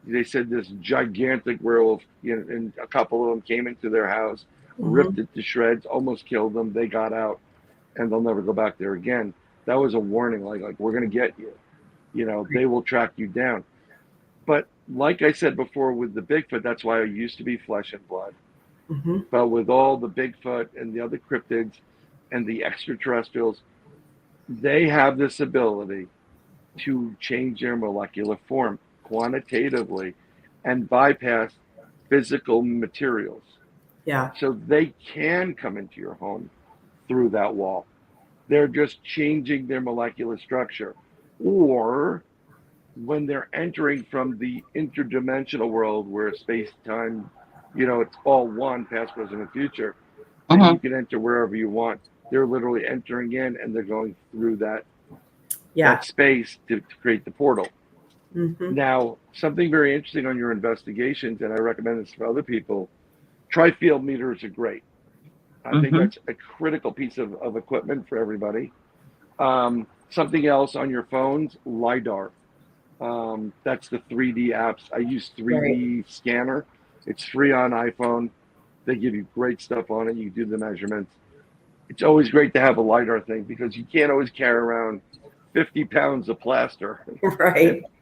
Speaker 4: They said this gigantic werewolf, and a couple of them came into their house, ripped it to shreds, almost killed them. They got out, and they'll never go back there again. That was a warning, like we're going to get you. They will track you down. But like I said before with the Bigfoot, that's why I used to be flesh and blood. But with all the Bigfoot and the other cryptids and the extraterrestrials, they have this ability to change their molecular form quantitatively and bypass physical materials. Yeah. So they can come into your home through that wall. They're just changing their molecular structure. Or when they're entering from the interdimensional world where space-time, it's all one, past, present, and future, and you can enter wherever you want. They're literally entering in, and they're going through that space to create the portal. Now, something very interesting on your investigations, and I recommend this for other people, tri-field meters are great. I think that's a critical piece of equipment for everybody. Something else on your phones, LiDAR. That's the 3D apps. I use 3D scanner. It's free on iPhone. They give you great stuff on it. You do the measurements. It's always great to have a LiDAR thing because you can't always carry around 50 pounds of plaster,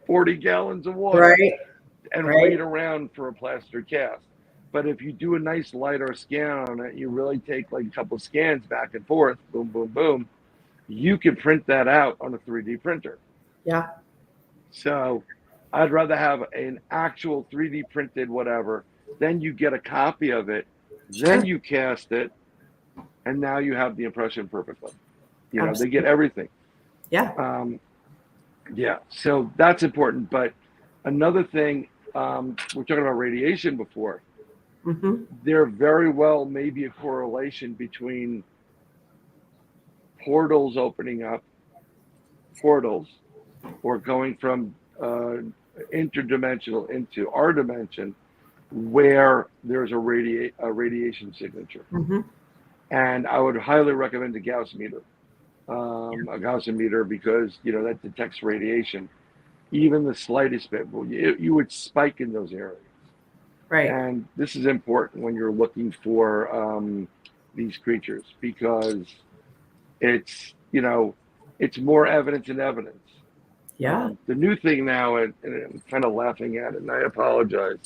Speaker 4: 40 gallons of water, and wait around for a plaster cast. But if you do a nice LiDAR scan on it, you really take like a couple scans back and forth, boom, boom, boom, you can print that out on a 3D printer.
Speaker 2: Yeah.
Speaker 4: So I'd rather have an actual 3D printed whatever. Then you get a copy of it. Then you cast it. And now you have the impression perfectly. You know, they get everything.
Speaker 2: Yeah.
Speaker 4: Yeah. So that's important. But another thing, we're talking about radiation before.
Speaker 2: Mm-hmm.
Speaker 4: There very well may be a correlation between portals opening up, or going from interdimensional into our dimension, where there's a radiation signature.
Speaker 2: Mm-hmm.
Speaker 4: And I would highly recommend a Gauss meter, because you know that detects radiation, even the slightest bit. You would spike in those areas.
Speaker 2: Right.
Speaker 4: And this is important when you're looking for these creatures, because it's, you know, it's more evidence in evidence.
Speaker 2: Yeah.
Speaker 4: The new thing now, and I'm kind of laughing at it, and I apologize.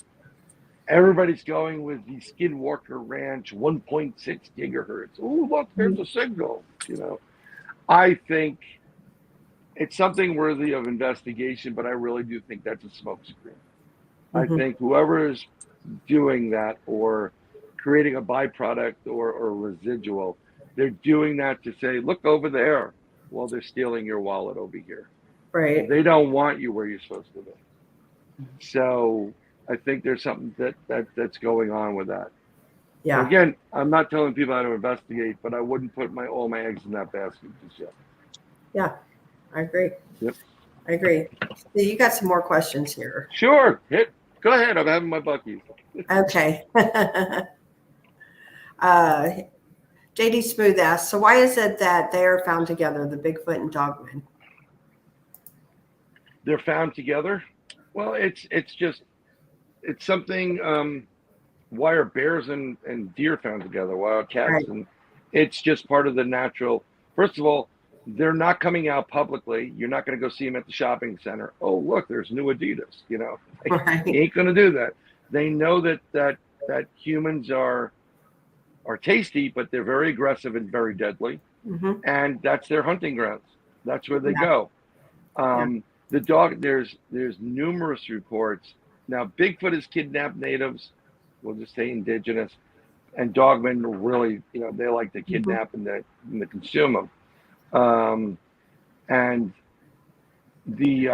Speaker 4: Everybody's going with the Skinwalker Ranch 1.6 gigahertz. Oh, look, there's a signal. You know, I think it's something worthy of investigation, but I really do think that's a smokescreen. I think whoever is doing that or creating a byproduct or residual, they're doing that to say, look over there, while they're stealing your wallet over here.
Speaker 2: Right.
Speaker 4: They don't want you where you're supposed to be. So I think there's something that's going on with that.
Speaker 2: Yeah.
Speaker 4: And again, I'm not telling people how to investigate, but I wouldn't put all my eggs in that basket just yet.
Speaker 2: Yeah, I agree.
Speaker 4: Yep.
Speaker 2: I agree. So you got some more questions here.
Speaker 4: Sure. Go ahead. I'm having my buckies.
Speaker 2: Okay. JD Smooth asks, so why is it that they are found together, the Bigfoot and Dogman?
Speaker 4: They're found together. Well, it's something. Why are bears and deer found together? Why are cats?
Speaker 2: Right.
Speaker 4: And it's just part of the natural. First of all, they're not coming out publicly. You're not going to go see them at the shopping center. Oh, look, there's new Adidas. You know,
Speaker 2: Right.
Speaker 4: you ain't going to do that. They know that humans are tasty, but they're very aggressive and very deadly, and that's their hunting grounds. That's where they go. The dog. There's numerous reports. Now, Bigfoot has kidnapped natives. We'll just say indigenous, and Dogmen really, you know, they like to kidnap and to consume them. And the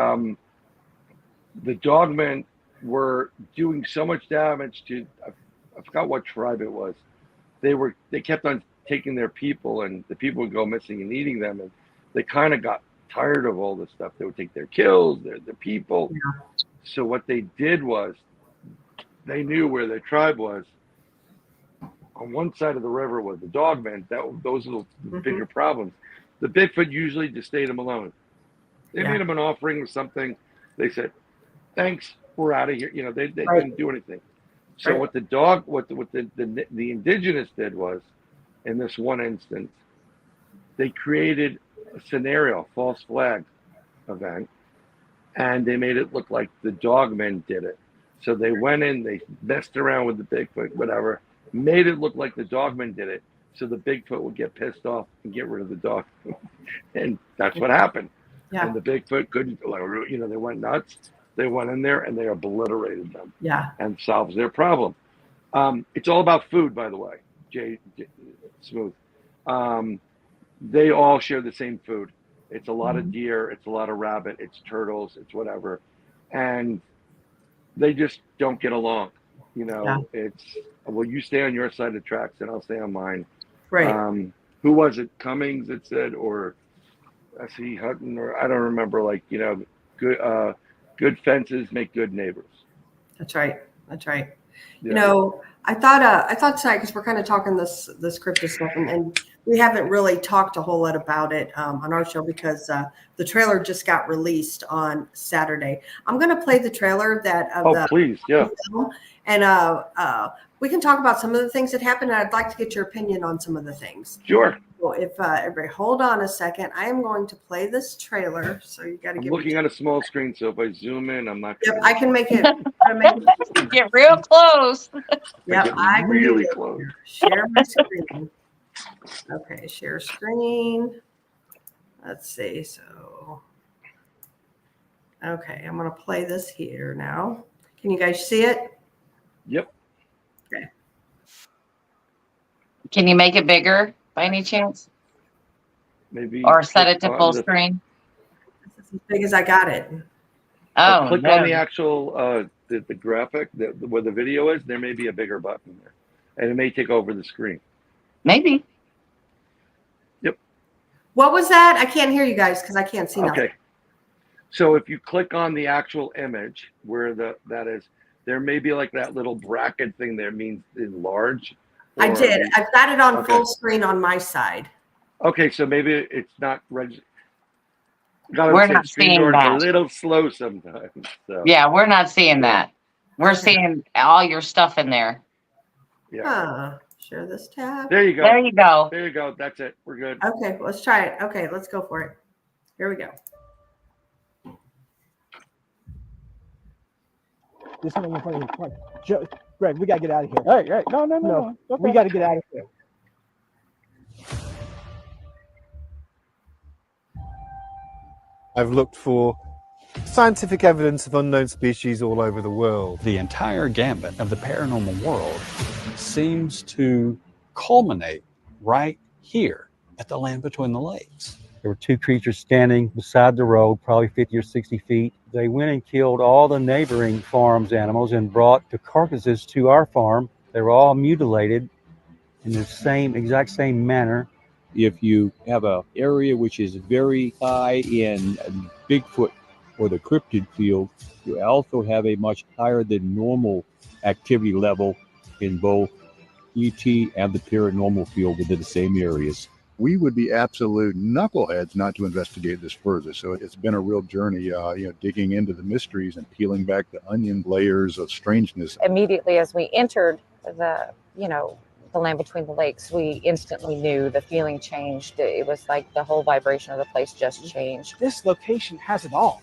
Speaker 4: Dogmen were doing so much damage to, I forgot what tribe it was. They kept on taking their people, and the people would go missing and eating them, and they kind of got tired of all this stuff. They would take their kills, their people. Yeah. So what they did was, they knew where their tribe was. On one side of the river was the Dogmen. Those are the bigger problems. The Bigfoot usually just stayed them alone. They made them an offering or something. They said, "Thanks, we're out of here." You know, they didn't do anything. So what the indigenous did was, in this one instance, they created a scenario, false flag event, and they made it look like the Dogmen did it. So they went in, they messed around with the Bigfoot, whatever, made it look like the Dogmen did it, so the Bigfoot would get pissed off and get rid of the dog. And that's what happened. Yeah. And the Bigfoot couldn't, you know, they went nuts. They went in there and they obliterated them. Yeah. And solves their problem. It's all about food, by the way, Jay Smooth. They all share the same food. It's a lot of deer, it's a lot of rabbit, it's turtles, it's whatever. And they just don't get along. You know, it's, well, you stay on your side of the tracks and I'll stay on mine. Right. Who was it? Cummings that said, or S.E. Hutton, or I don't remember, like, you know, good fences make good neighbors. That's right. That's right. Yeah. You know, I thought tonight, because we're kind of talking this cryptid stuff, and we haven't really talked a whole lot about it on our show, because the trailer just got released on Saturday. I'm going to play the trailer please, yeah. Film, and we can talk about some of the things that happened, and I'd like to get your opinion on some of the things. Sure.
Speaker 2: Well, if everybody hold on a second, I am going to play this trailer. So you got to
Speaker 4: I'm
Speaker 2: give
Speaker 4: looking
Speaker 2: me.
Speaker 4: at a small screen, so if I zoom in, I'm not.
Speaker 2: Yep, I can make it. I'm gonna make it.
Speaker 3: Get real close.
Speaker 2: Yep,
Speaker 4: Get
Speaker 2: I can do
Speaker 4: really
Speaker 2: it.
Speaker 4: close.
Speaker 2: Share my screen. Okay, share screen. Let's see. So, okay, I'm gonna play this here now. Can you guys see it?
Speaker 4: Yep.
Speaker 2: Okay.
Speaker 3: Can you make it bigger by any chance?
Speaker 4: Maybe.
Speaker 3: Or set
Speaker 4: click
Speaker 3: it to
Speaker 4: on
Speaker 3: full
Speaker 4: the-
Speaker 3: screen?
Speaker 2: This is as big as I got it.
Speaker 3: Oh,
Speaker 4: click
Speaker 3: no.
Speaker 4: on the actual the graphic where the video is. There may be a bigger button there, and it may take over the screen.
Speaker 3: Maybe.
Speaker 2: What was that? I can't hear you guys because I can't see nothing.
Speaker 4: Okay. So if you click on the actual image where that is, there may be like that little bracket thing there means enlarge.
Speaker 2: I did. I've got it on
Speaker 4: Okay.
Speaker 2: full screen on my side.
Speaker 4: Okay, so maybe it's not registered.
Speaker 3: We're not seeing that.
Speaker 4: A little slow sometimes. So
Speaker 3: Yeah, we're not seeing that. We're
Speaker 2: Okay.
Speaker 3: seeing all your stuff in there.
Speaker 4: yeah.
Speaker 2: Huh. Share this tab.
Speaker 4: There you go.
Speaker 3: There you go.
Speaker 4: There you go. That's it. We're good.
Speaker 2: Okay, let's try it. Okay, let's go for it. Here we go.
Speaker 5: There's something in front of you. Come on. Joe, Greg, we got to get out of here.
Speaker 6: Hey, no.
Speaker 5: No.
Speaker 6: Okay.
Speaker 5: We got to get out of here.
Speaker 7: I've looked for scientific evidence of unknown species all over the world.
Speaker 8: The entire gambit of the paranormal world seems to culminate right here at the land between the lakes.
Speaker 9: There were two creatures standing beside the road, probably 50 or 60 feet. They went and killed all the neighboring farms' animals and brought the carcasses to our farm. They were all mutilated in the exact same manner.
Speaker 6: If you have an area which is very high in Bigfoot or the cryptid field, you also have a much higher than normal activity level in both ET and the paranormal field within the same areas.
Speaker 10: We would be absolute knuckleheads not to investigate this further. So it's been a real journey, digging into the mysteries and peeling back the onion layers of strangeness.
Speaker 11: Immediately as we entered the land between the lakes, we instantly knew the feeling changed. It was like the whole vibration of the place just changed.
Speaker 5: This location has it all.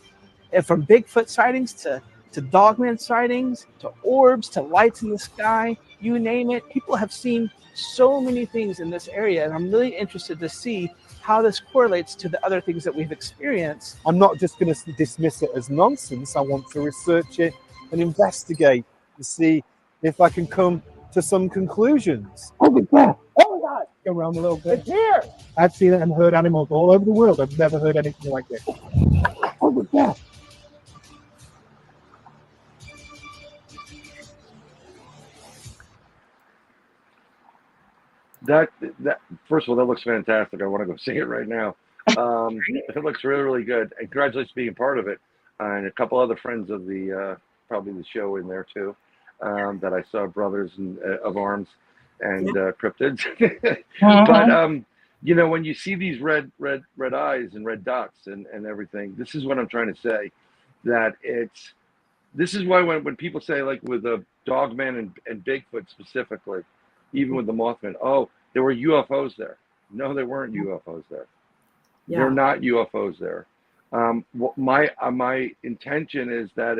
Speaker 5: And from Bigfoot sightings to Dogman sightings, to orbs, to lights in the sky, you name it. People have seen so many things in this area, and I'm really interested to see how this correlates to the other things that we've experienced.
Speaker 7: I'm not just going to dismiss it as nonsense. I want to research it and investigate to see if I can come to some conclusions.
Speaker 5: Oh my God! Go around a little bit. It's here! I've seen it and heard animals all over the world. I've never heard anything like this. Oh my God!
Speaker 4: That first of all, that looks fantastic. I want to go see it right now. It looks really, really good. And congratulations for being part of it. And a couple other friends of the probably the show in there too. That I saw, brothers of arms and cryptids. But when you see these red eyes and red dots and everything, this is what I'm trying to say. This is why when people say, like with the Dogman and Bigfoot specifically, even with the Mothman, oh, there were UFOs there. No, there weren't UFOs there.
Speaker 2: Yeah.
Speaker 4: They're not UFOs there. My intention is that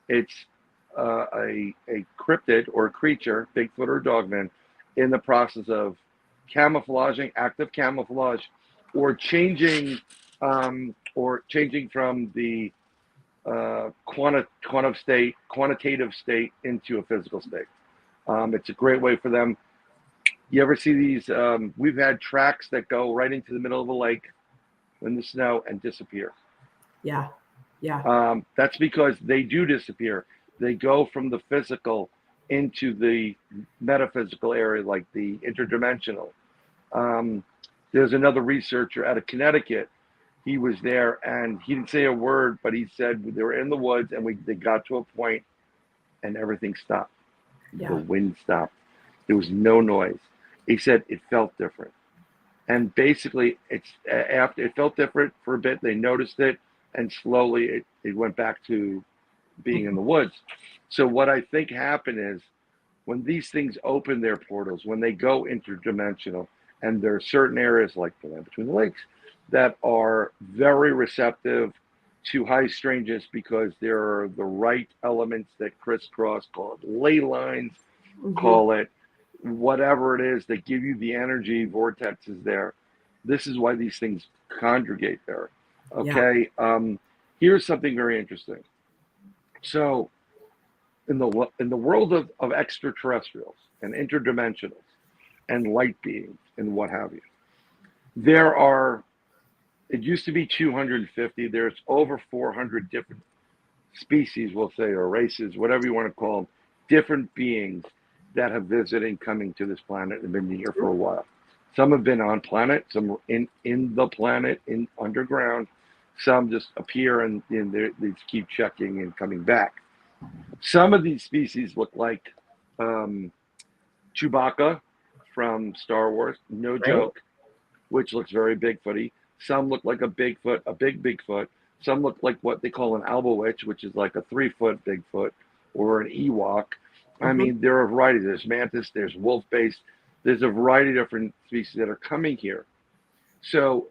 Speaker 4: it's a cryptid or a creature, Bigfoot or Dogman, in the process of camouflaging, active camouflage, or changing from the quantitative state into a physical state. It's a great way for them. You ever see these? We've had tracks that go right into the middle of a lake in the snow and disappear.
Speaker 2: Yeah.
Speaker 4: That's because they do disappear. They go from the physical into the metaphysical area, like the interdimensional. There's another researcher out of Connecticut. He was there and he didn't say a word, but he said they were in the woods and they got to a point and everything stopped.
Speaker 2: Yeah.
Speaker 4: The wind stopped. There was no noise. He said it felt different. And basically, after it felt different for a bit, they noticed it, and slowly it went back to being in the woods. So what I think happened is when these things open their portals, when they go interdimensional, And there are certain areas like the land between the lakes that are very receptive to high strangeness because there are the right elements that crisscross, call it ley lines, call it whatever it is that give you the energy vortexes there. This is why these things congregate there. Okay. Here's something very interesting. So in the world of extraterrestrials and interdimensionals and light beings and what have you, there are, it used to be 250. There's over 400 different species, we'll say, or races, whatever you want to call them, different beings that have visited coming to this planet and been here for a while. Some have been on planet, some in the planet, in underground. Some just appear and they keep checking and coming back. Some of these species look like Chewbacca from Star Wars, no joke, which looks very Bigfooty. Some look like a Bigfoot, a big Bigfoot. Some look like what they call an Albowitch, which is like a 3-foot Bigfoot, or an Ewok. I mean, there are a variety. There's mantis, there's wolf-based. There's a variety of different species that are coming here. So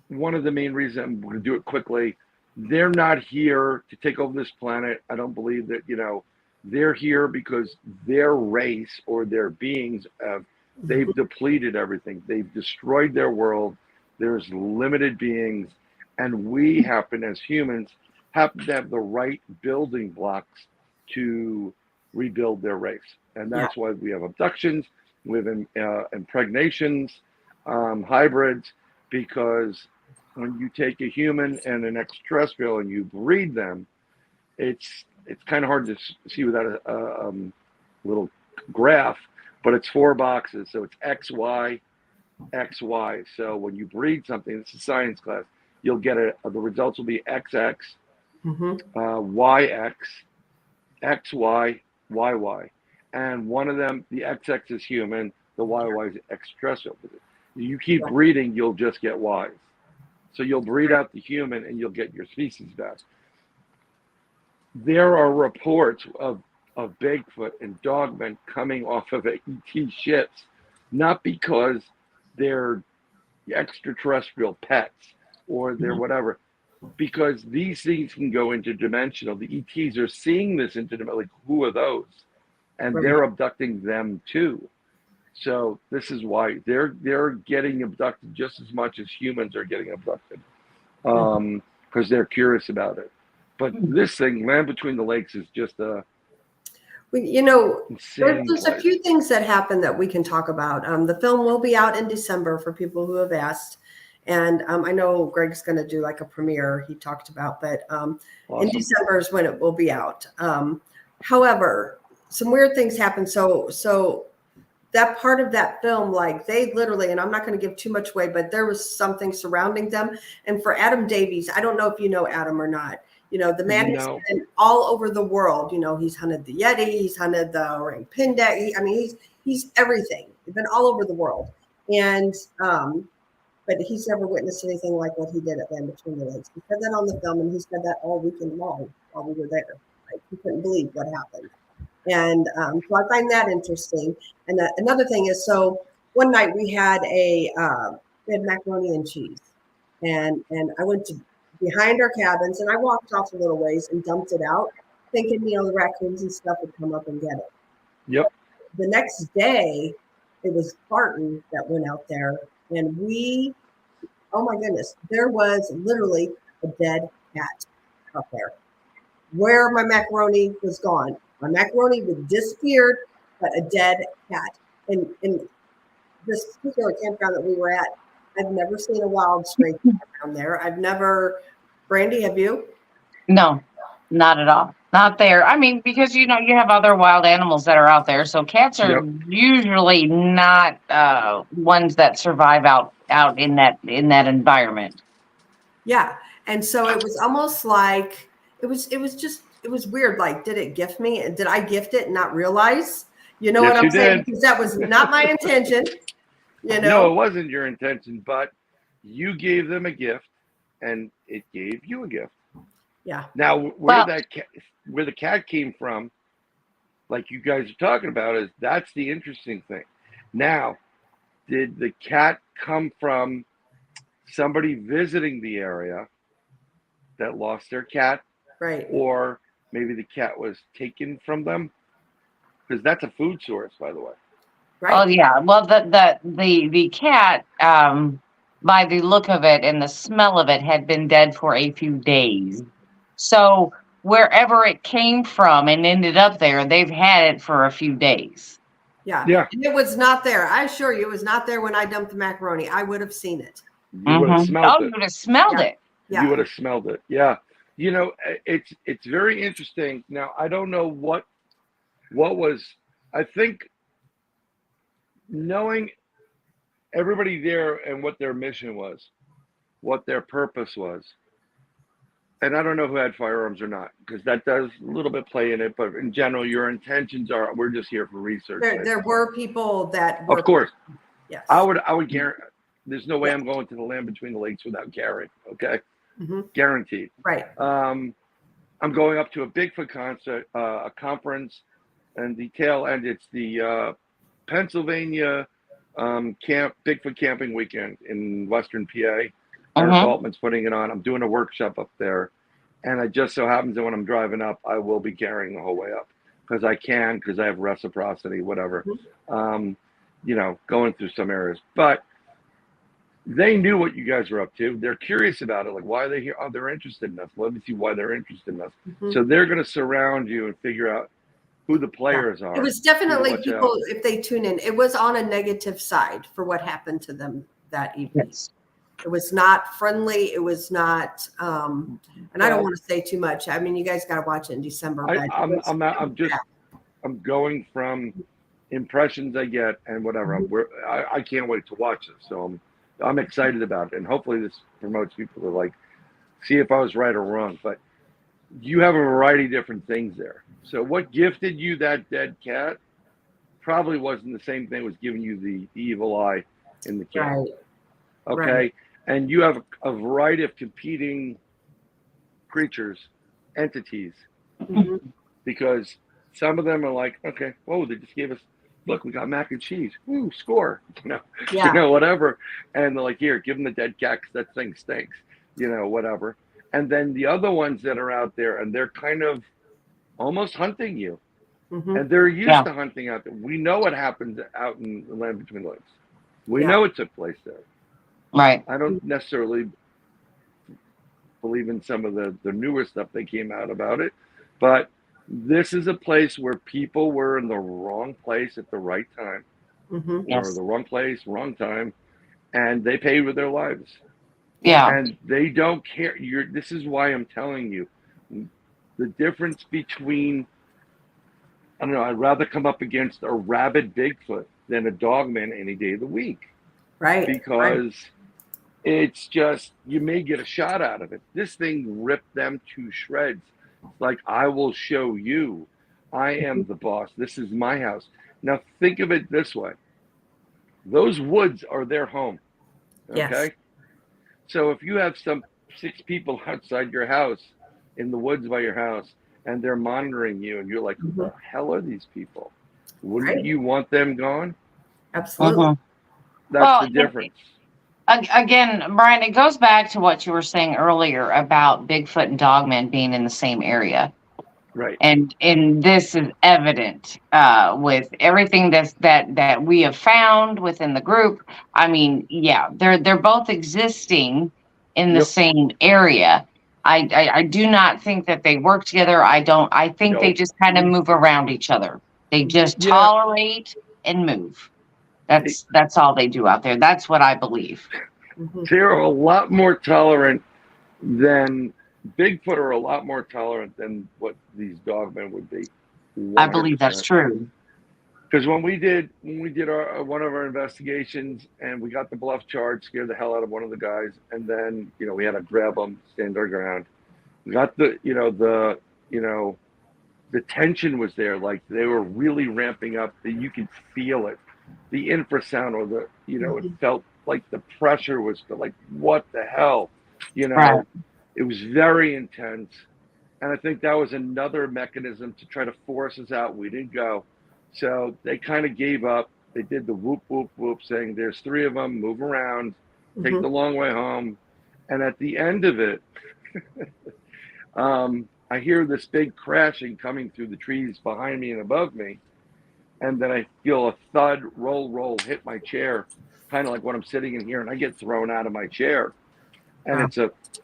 Speaker 4: one of the main reasons, I'm going to do it quickly, they're not here to take over this planet. I don't believe that, they're here because their race or their beings, they've depleted everything. They've destroyed their world. There's limited beings. And we happen, as humans, happen to have the right building blocks to rebuild their race. And that's why we have abductions, we have impregnations, hybrids, because when you take a human and an extraterrestrial and you breed them, it's kind of hard to see without a little graph, but it's 4 boxes. So it's X, Y, X, Y. So when you breed something, it's a science class, you'll get the results will be XX, YX, XY, YY. And one of them, the XX is human, the YY is extraterrestrial. You keep breeding, you'll just get Ys. So you'll breed out the human and you'll get your species back. There are reports of Bigfoot and Dogman coming off of ET ships, not because they're extraterrestrial pets or they're whatever, because these things can go interdimensional. The ETs are seeing this interdimensional, like, who are those? And they're abducting them too. So this is why they're getting abducted just as much as humans are getting abducted, because they're curious about it. But this thing, Land Between the Lakes, is just a
Speaker 2: there's a few things that happen that we can talk about. The film will be out in December for people who have asked. And I know Greg's going to do like a premiere he talked about, but in December is when it will be out. However, some weird things happen. So that part of that film, like they literally, and I'm not going to give too much away, but there was something surrounding them. And for Adam Davies, I don't know if you know Adam or not. The man has been all over the world. He's hunted the Yeti, he's hunted the orang pinda. He's everything. He's been all over the world. And but he's never witnessed anything like what he did at Land Between the Lakes. He said that on the film, and he said that all weekend long while we were there. Like, he couldn't believe what happened. And so I find that interesting. And another thing is, so one night we had macaroni and cheese, and I went to behind our cabins, and I walked off a little ways and dumped it out, thinking the raccoons and stuff would come up and get it.
Speaker 4: Yep.
Speaker 2: The next day, it was Barton that went out there. And oh my goodness, there was literally a dead cat out there where my macaroni was gone. My macaroni was disappeared, but a dead cat. And in this particular campground that we were at, I've never seen a wild stray cat down there. Brandy, have you?
Speaker 3: No, not at all. Not there. I mean, because you have other wild animals that are out there. So cats are usually not ones that survive out in that environment.
Speaker 2: Yeah. And so it was almost like it was weird. Like, did it gift me? Did I gift it and not realize? You know what I'm saying? Because that was not my intention.
Speaker 4: No, it wasn't your intention, but you gave them a gift and it gave you a gift.
Speaker 2: Yeah.
Speaker 4: Now, where the cat came from, like you guys are talking about, that's the interesting thing. Now, Did the cat come from somebody visiting the area that lost their cat,
Speaker 2: Right.
Speaker 4: or maybe the cat was taken from them? Because that's a food source, by the way.
Speaker 2: Right.
Speaker 3: Oh yeah. Well, the cat, by the look of it and the smell of it, had been dead for a few days. So wherever it came from and ended up there, they've had it for a few days.
Speaker 2: Yeah.
Speaker 4: Yeah.
Speaker 2: And it was not there. I assure you, it was not there when I dumped the macaroni. I would have seen it.
Speaker 4: You would have smelled
Speaker 3: Oh,
Speaker 4: it.
Speaker 3: you would have smelled
Speaker 2: Yeah.
Speaker 3: it.
Speaker 2: Yeah.
Speaker 4: You would have smelled it. Yeah. You know, it's very interesting. Now, I don't know what was, I think knowing everybody there and what their mission was, what their purpose was. And I don't know who had firearms or not, because that does a little bit play in it. But in general, your intentions are, we're just here for research.
Speaker 2: There were people that were.
Speaker 4: Of course.
Speaker 2: Yes.
Speaker 4: I would guarantee, there's no way I'm going to the Land Between the Lakes without Gary. Okay. Guaranteed.
Speaker 2: Right.
Speaker 4: I'm going up to a Bigfoot concert, a conference, and the tail end, it's the Pennsylvania Bigfoot camping weekend in Western PA. Eric Altman's putting it on. I'm doing a workshop up there, and it just so happens that when I'm driving up, I will be carrying the whole way up because I have reciprocity, whatever. You know, going through some areas, but they knew what you guys were up to. They're curious about it. Like, why are they here? Oh, they're interested in us. Let me see why they're interested in us. So they're going to surround you and figure out who the players are.
Speaker 2: It was definitely people, if they tune in, it was on a negative side for what happened to them that evening.
Speaker 3: Yes.
Speaker 2: It was not friendly. It was not, and I don't want to say too much. I mean, you guys got to watch it in December. But
Speaker 4: I'm going from impressions I get and whatever. I can't wait to watch this. So I'm excited about it, and hopefully this promotes people to like see if I was right or wrong. But you have a variety of different things there. So what gifted you that dead cat probably wasn't the same thing was giving you the evil eye in the cat.
Speaker 2: Right.
Speaker 4: Okay.
Speaker 2: Right.
Speaker 4: And you have a variety of competing creatures, entities, because some of them are like, okay, whoa, they just gave us, look, we got mac and cheese. Ooh, score. You know, whatever. And they're like, here, give them the dead cat because that thing stinks. You know, whatever. And then the other ones that are out there, and they're kind of almost hunting you. And they're used to hunting out there. We know what happens out in the Land Between the Lakes. We know it took place there.
Speaker 3: Right.
Speaker 4: I don't necessarily believe in some of the newer stuff that came out about it, but this is a place where people were in the wrong place at the right time, or the wrong place, wrong time, and they paid with their lives.
Speaker 3: Yeah.
Speaker 4: And they don't care. This is why I'm telling you, the difference between, I don't know, I'd rather come up against a rabid Bigfoot than a Dogman any day of the week.
Speaker 2: Right.
Speaker 4: Because it's just, you may get a shot out of it. This thing ripped them to shreds. It's like, I will show you. I am the boss. This is my house. Now think of it this way. Those woods are their home. Okay?
Speaker 2: Yes.
Speaker 4: So if you have some 6 people outside your house, in the woods by your house, and they're monitoring you, and you're like, who the hell are these people? Wouldn't you want them gone?
Speaker 2: Absolutely.
Speaker 4: That's the difference.
Speaker 3: Again, Brian, it goes back to what you were saying earlier about Bigfoot and Dogman being in the same area.
Speaker 4: Right.
Speaker 3: And this is evident with everything that we have found within the group. I mean, yeah, they're both existing in the same area. I do not think that they work together. I think they just kind of move around each other. They just tolerate and move. That's all they do out there. That's what I believe.
Speaker 4: They're a lot more tolerant than Bigfoot are a lot more tolerant than what these dogmen would be. 100%.
Speaker 3: I believe that's true.
Speaker 4: Because when we did one of our investigations and we got the bluff charge, scared the hell out of one of the guys, and then we had to grab them, stand our ground. We got the tension was there, like they were really ramping up. You could feel it, the infrasound, or it felt like the pressure was like, what the hell,
Speaker 3: Right.
Speaker 4: It was very intense, and I think that was another mechanism to try to force us out. We didn't go. So they kind of gave up, they did the whoop, whoop, whoop, saying there's 3 of them, move around, take the long way home. And at the end of it, I hear this big crashing coming through the trees behind me and above me. And then I feel a thud, roll, hit my chair, kind of like when I'm sitting in here, and I get thrown out of my chair. And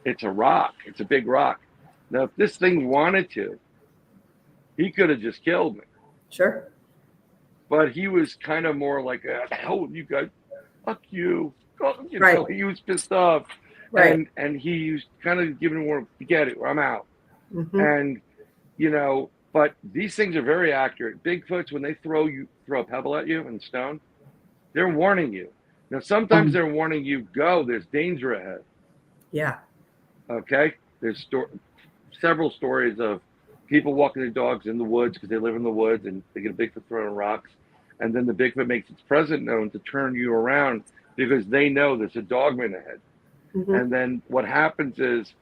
Speaker 4: it's a rock. It's a big rock. Now, if this thing wanted to, he could have just killed me.
Speaker 2: Sure.
Speaker 4: But he was kind of more like, hell, you guys, fuck you. You
Speaker 2: Right.
Speaker 4: know, he was pissed off.
Speaker 2: Right.
Speaker 4: And he was kind of giving more, forget it, I'm out.
Speaker 2: Mm-hmm.
Speaker 4: And, you know, but these things are very accurate. Bigfoots, when they throw a pebble at you and stone, they're warning you. Now, sometimes they're warning you, go, there's danger ahead.
Speaker 2: Yeah.
Speaker 4: Okay? There's several stories of people walking their dogs in the woods because they live in the woods and they get a Bigfoot throwing rocks. And then the Bigfoot makes its presence known to turn you around because they know there's a dogman ahead.
Speaker 2: Mm-hmm.
Speaker 4: And then what happens is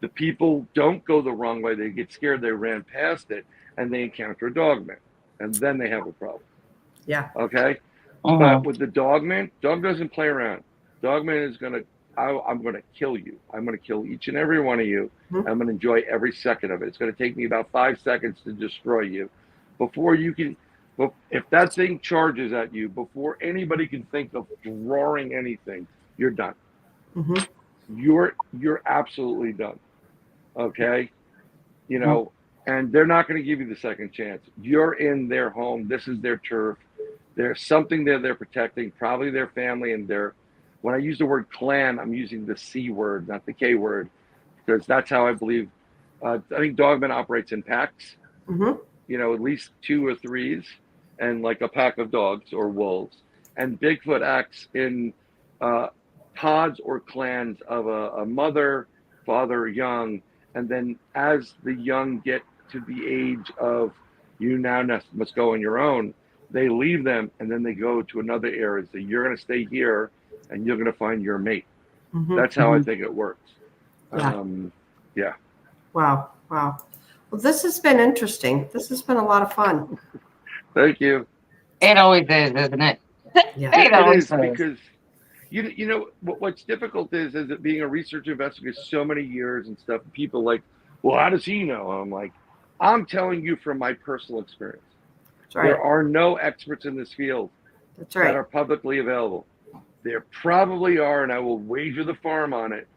Speaker 4: the people don't go the wrong way. They get scared. They ran past it and they encounter a dogman. And then they have a problem.
Speaker 2: Yeah.
Speaker 4: Okay? But with the dogman, dog doesn't play around. Dogman is going to, I'm going to kill you. I'm going to kill each and every one of you.
Speaker 2: Mm-hmm.
Speaker 4: I'm going to enjoy every second of it. It's going to take me about 5 seconds to destroy you. Before you can, if that thing charges at you, before anybody can think of drawing anything, you're done.
Speaker 2: Mm-hmm.
Speaker 4: You're absolutely done. Okay? You know, and they're not going to give you the second chance. You're in their home. This is their turf. There's something there they're protecting, probably their family and their, when I use the word clan, I'm using the C word, not the K word, because that's how I believe. I think Dogman operates in packs, you know, at least 2 or 3s, and like a pack of dogs or wolves. And Bigfoot acts in pods or clans of a mother, father, young, and then as the young get to the age of you now must go on your own, they leave them and then they go to another area. So you're going to stay here and you're going to find your mate.
Speaker 2: Mm-hmm.
Speaker 4: That's how I think it works.
Speaker 2: Yeah.
Speaker 4: Yeah.
Speaker 2: Wow. Well, this has been interesting. This has been a lot of fun.
Speaker 4: Thank you.
Speaker 3: It always is, isn't it?
Speaker 2: Yeah.
Speaker 4: It is because you know what's difficult is it being a research investigator so many years and stuff. People like, well, how does he know? I'm like, I'm telling you from my personal experience.
Speaker 2: That's right.
Speaker 4: There are no experts in this field
Speaker 2: That's right.
Speaker 4: that are publicly available. There probably are, and I will wager the farm on it.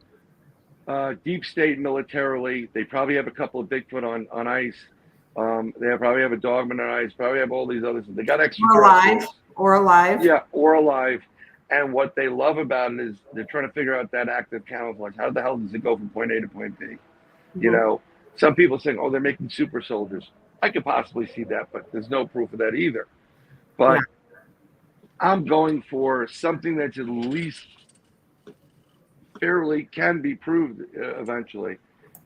Speaker 4: Deep state militarily, they probably have a couple of Bigfoot on ice. They probably have a Dogman on ice. Probably have all these others. They got extra.
Speaker 2: Or alive.
Speaker 4: Yeah, or alive. And what they love about it is they're trying to figure out that active camouflage. How the hell does it go from point A to point B?
Speaker 2: Mm-hmm.
Speaker 4: You know, some people saying, oh, they're making super soldiers. I could possibly see that, but there's no proof of that either. But I'm going for something that's at least fairly can be proved eventually.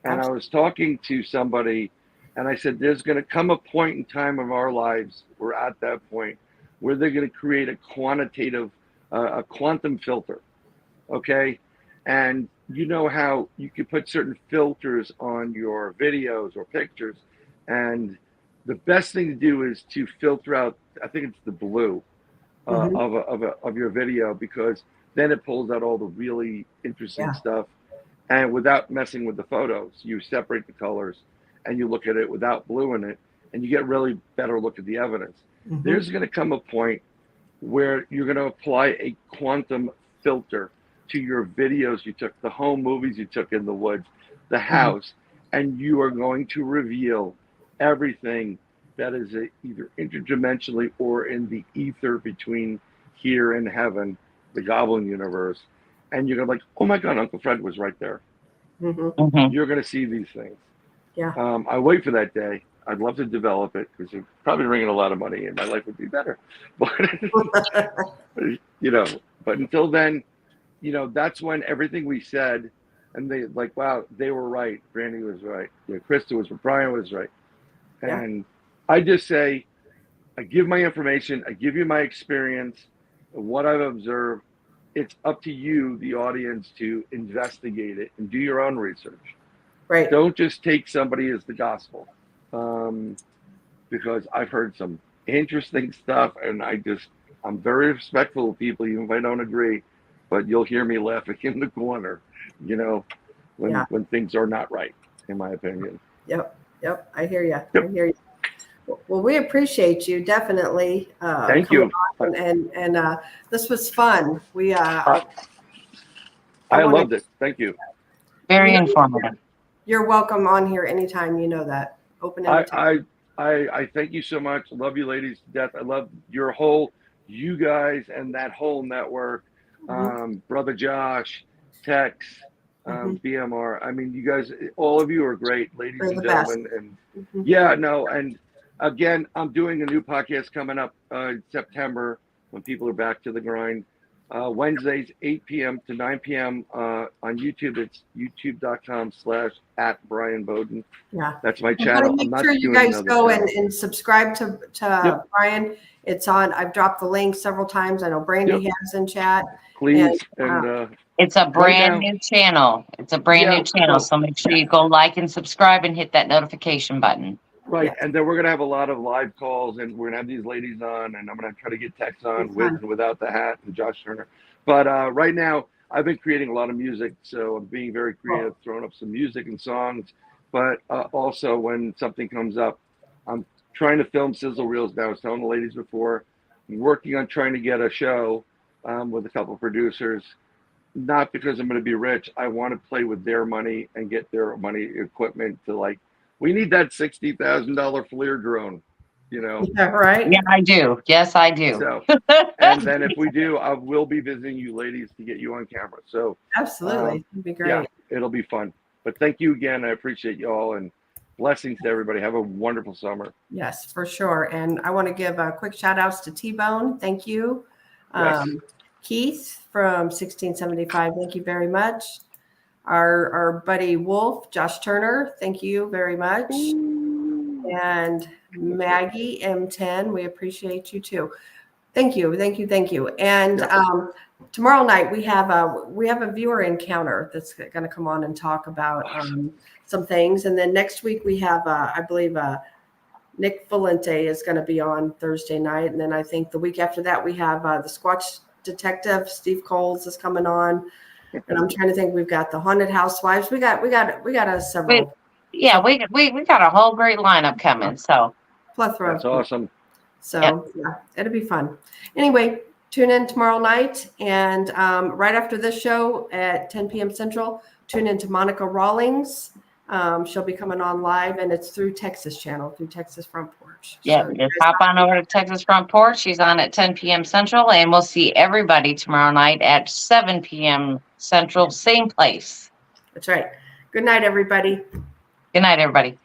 Speaker 4: And I was talking to somebody and I said, there's going to come a point in time of our lives, we're at that point, where they're going to create a quantitative, a quantum filter. Okay. And you know how you can put certain filters on your videos or pictures. And the best thing to do is to filter out, I think it's the blue of your video, because then it pulls out all the really interesting stuff. And without messing with the photos, you separate the colors and you look at it without blue in it, and you get really better look at the evidence.
Speaker 2: Mm-hmm.
Speaker 4: There's going to come a point where you're going to apply a quantum filter to your videos you took, the home movies you took in the woods, the house, and you are going to reveal everything that is either interdimensionally or in the ether between here and heaven, the Goblin universe. And you're going to be like, oh my God, Uncle Fred was right there.
Speaker 2: Mm-hmm.
Speaker 4: You're going to see these things.
Speaker 2: Yeah.
Speaker 4: I wait for that day. I'd love to develop it because it's probably bringing a lot of money and my life would be better. But, you know, but until then, you know, that's when everything we said, and they like, wow, they were right. Brandy was right. Yeah, Krista was right. Brian was right. And I just say, I give my information. I give you my experience, what I've observed. It's up to you, the audience, to investigate it and do your own research.
Speaker 2: Right.
Speaker 4: Don't just take somebody as the gospel, because I've heard some interesting stuff, and I just I'm very respectful of people, even if I don't agree. But you'll hear me laughing in the corner, you know, when things are not right, in my opinion.
Speaker 2: Yep. I hear you.
Speaker 4: Yep.
Speaker 2: I hear you. Well, we appreciate you definitely.
Speaker 4: Thank you.
Speaker 2: And this was fun. We
Speaker 4: I loved it. Thank you.
Speaker 3: Very informative.
Speaker 2: You're welcome on here anytime. You know that. Open anytime.
Speaker 4: I thank you so much. I love you ladies to death. I love you guys and that whole network. Brother Josh, Tex, BMR. I mean, you guys, all of you are great, ladies and gentlemen. And and again, I'm doing a new podcast coming up in September when people are back to the grind. Wednesdays, 8 p.m. to 9 p.m. On YouTube. It's youtube.com/@Bryan Bowden.
Speaker 2: Yeah.
Speaker 4: That's my channel.
Speaker 2: Make sure you guys go and subscribe to Bryan. It's on. I've dropped the link several times. I know Brandy has in chat.
Speaker 4: Please.
Speaker 3: It's a brand new channel. It's a brand new channel. So make sure you go like and subscribe and hit that notification button.
Speaker 4: Right. And then we're going to have a lot of live calls, and we're going to have these ladies on, and I'm going to try to get Tex on with and without the hat, and Josh Turner. But right now, I've been creating a lot of music, so I'm being very creative, throwing up some music and songs. But also, when something comes up, I'm trying to film sizzle reels now. I was telling the ladies before, I'm working on trying to get a show with a couple of producers. Not because I'm going to be rich. I want to play with their money and get their money equipment to we need that $60,000 FLIR drone, you know?
Speaker 2: Yeah, right?
Speaker 3: Yeah, I do. Yes, I do.
Speaker 4: So, and then if we do, I will be visiting you ladies to get you on camera. So
Speaker 2: absolutely. It'd be great.
Speaker 4: Yeah, it'll be fun. But thank you again. I appreciate you all, and blessings to everybody. Have a wonderful summer.
Speaker 2: Yes, for sure. And I want to give a quick shout outs to T-Bone. Thank you.
Speaker 4: Yes.
Speaker 2: Keith from 1675. Thank you very much. Our buddy Wolf, Josh Turner, thank you very much. And Maggie M10, we appreciate you too. Thank you. And tomorrow night we have a viewer encounter that's going to come on and talk about some things. And then next week we have I believe Nick Valente is going to be on Thursday night, and then I think the week after that we have the Squatch Detective Steve Coles is coming on. And I'm trying to think. We've got the Haunted Housewives. We got several.
Speaker 3: We got a whole great lineup coming. So
Speaker 2: plethora.
Speaker 4: That's awesome.
Speaker 2: So yeah, it'll be fun. Anyway, tune in tomorrow night, and right after this show at 10 p.m. Central, tune in to Monica Rawlings. She'll be coming on live, and it's through Texas channel, through Texas Front Porch.
Speaker 3: Yeah, so just hop on over to Texas Front Porch. She's on at 10 p.m. Central, and we'll see everybody tomorrow night at 7 p.m. Central, same place.
Speaker 2: That's right. Good night, everybody.
Speaker 3: Good night, everybody.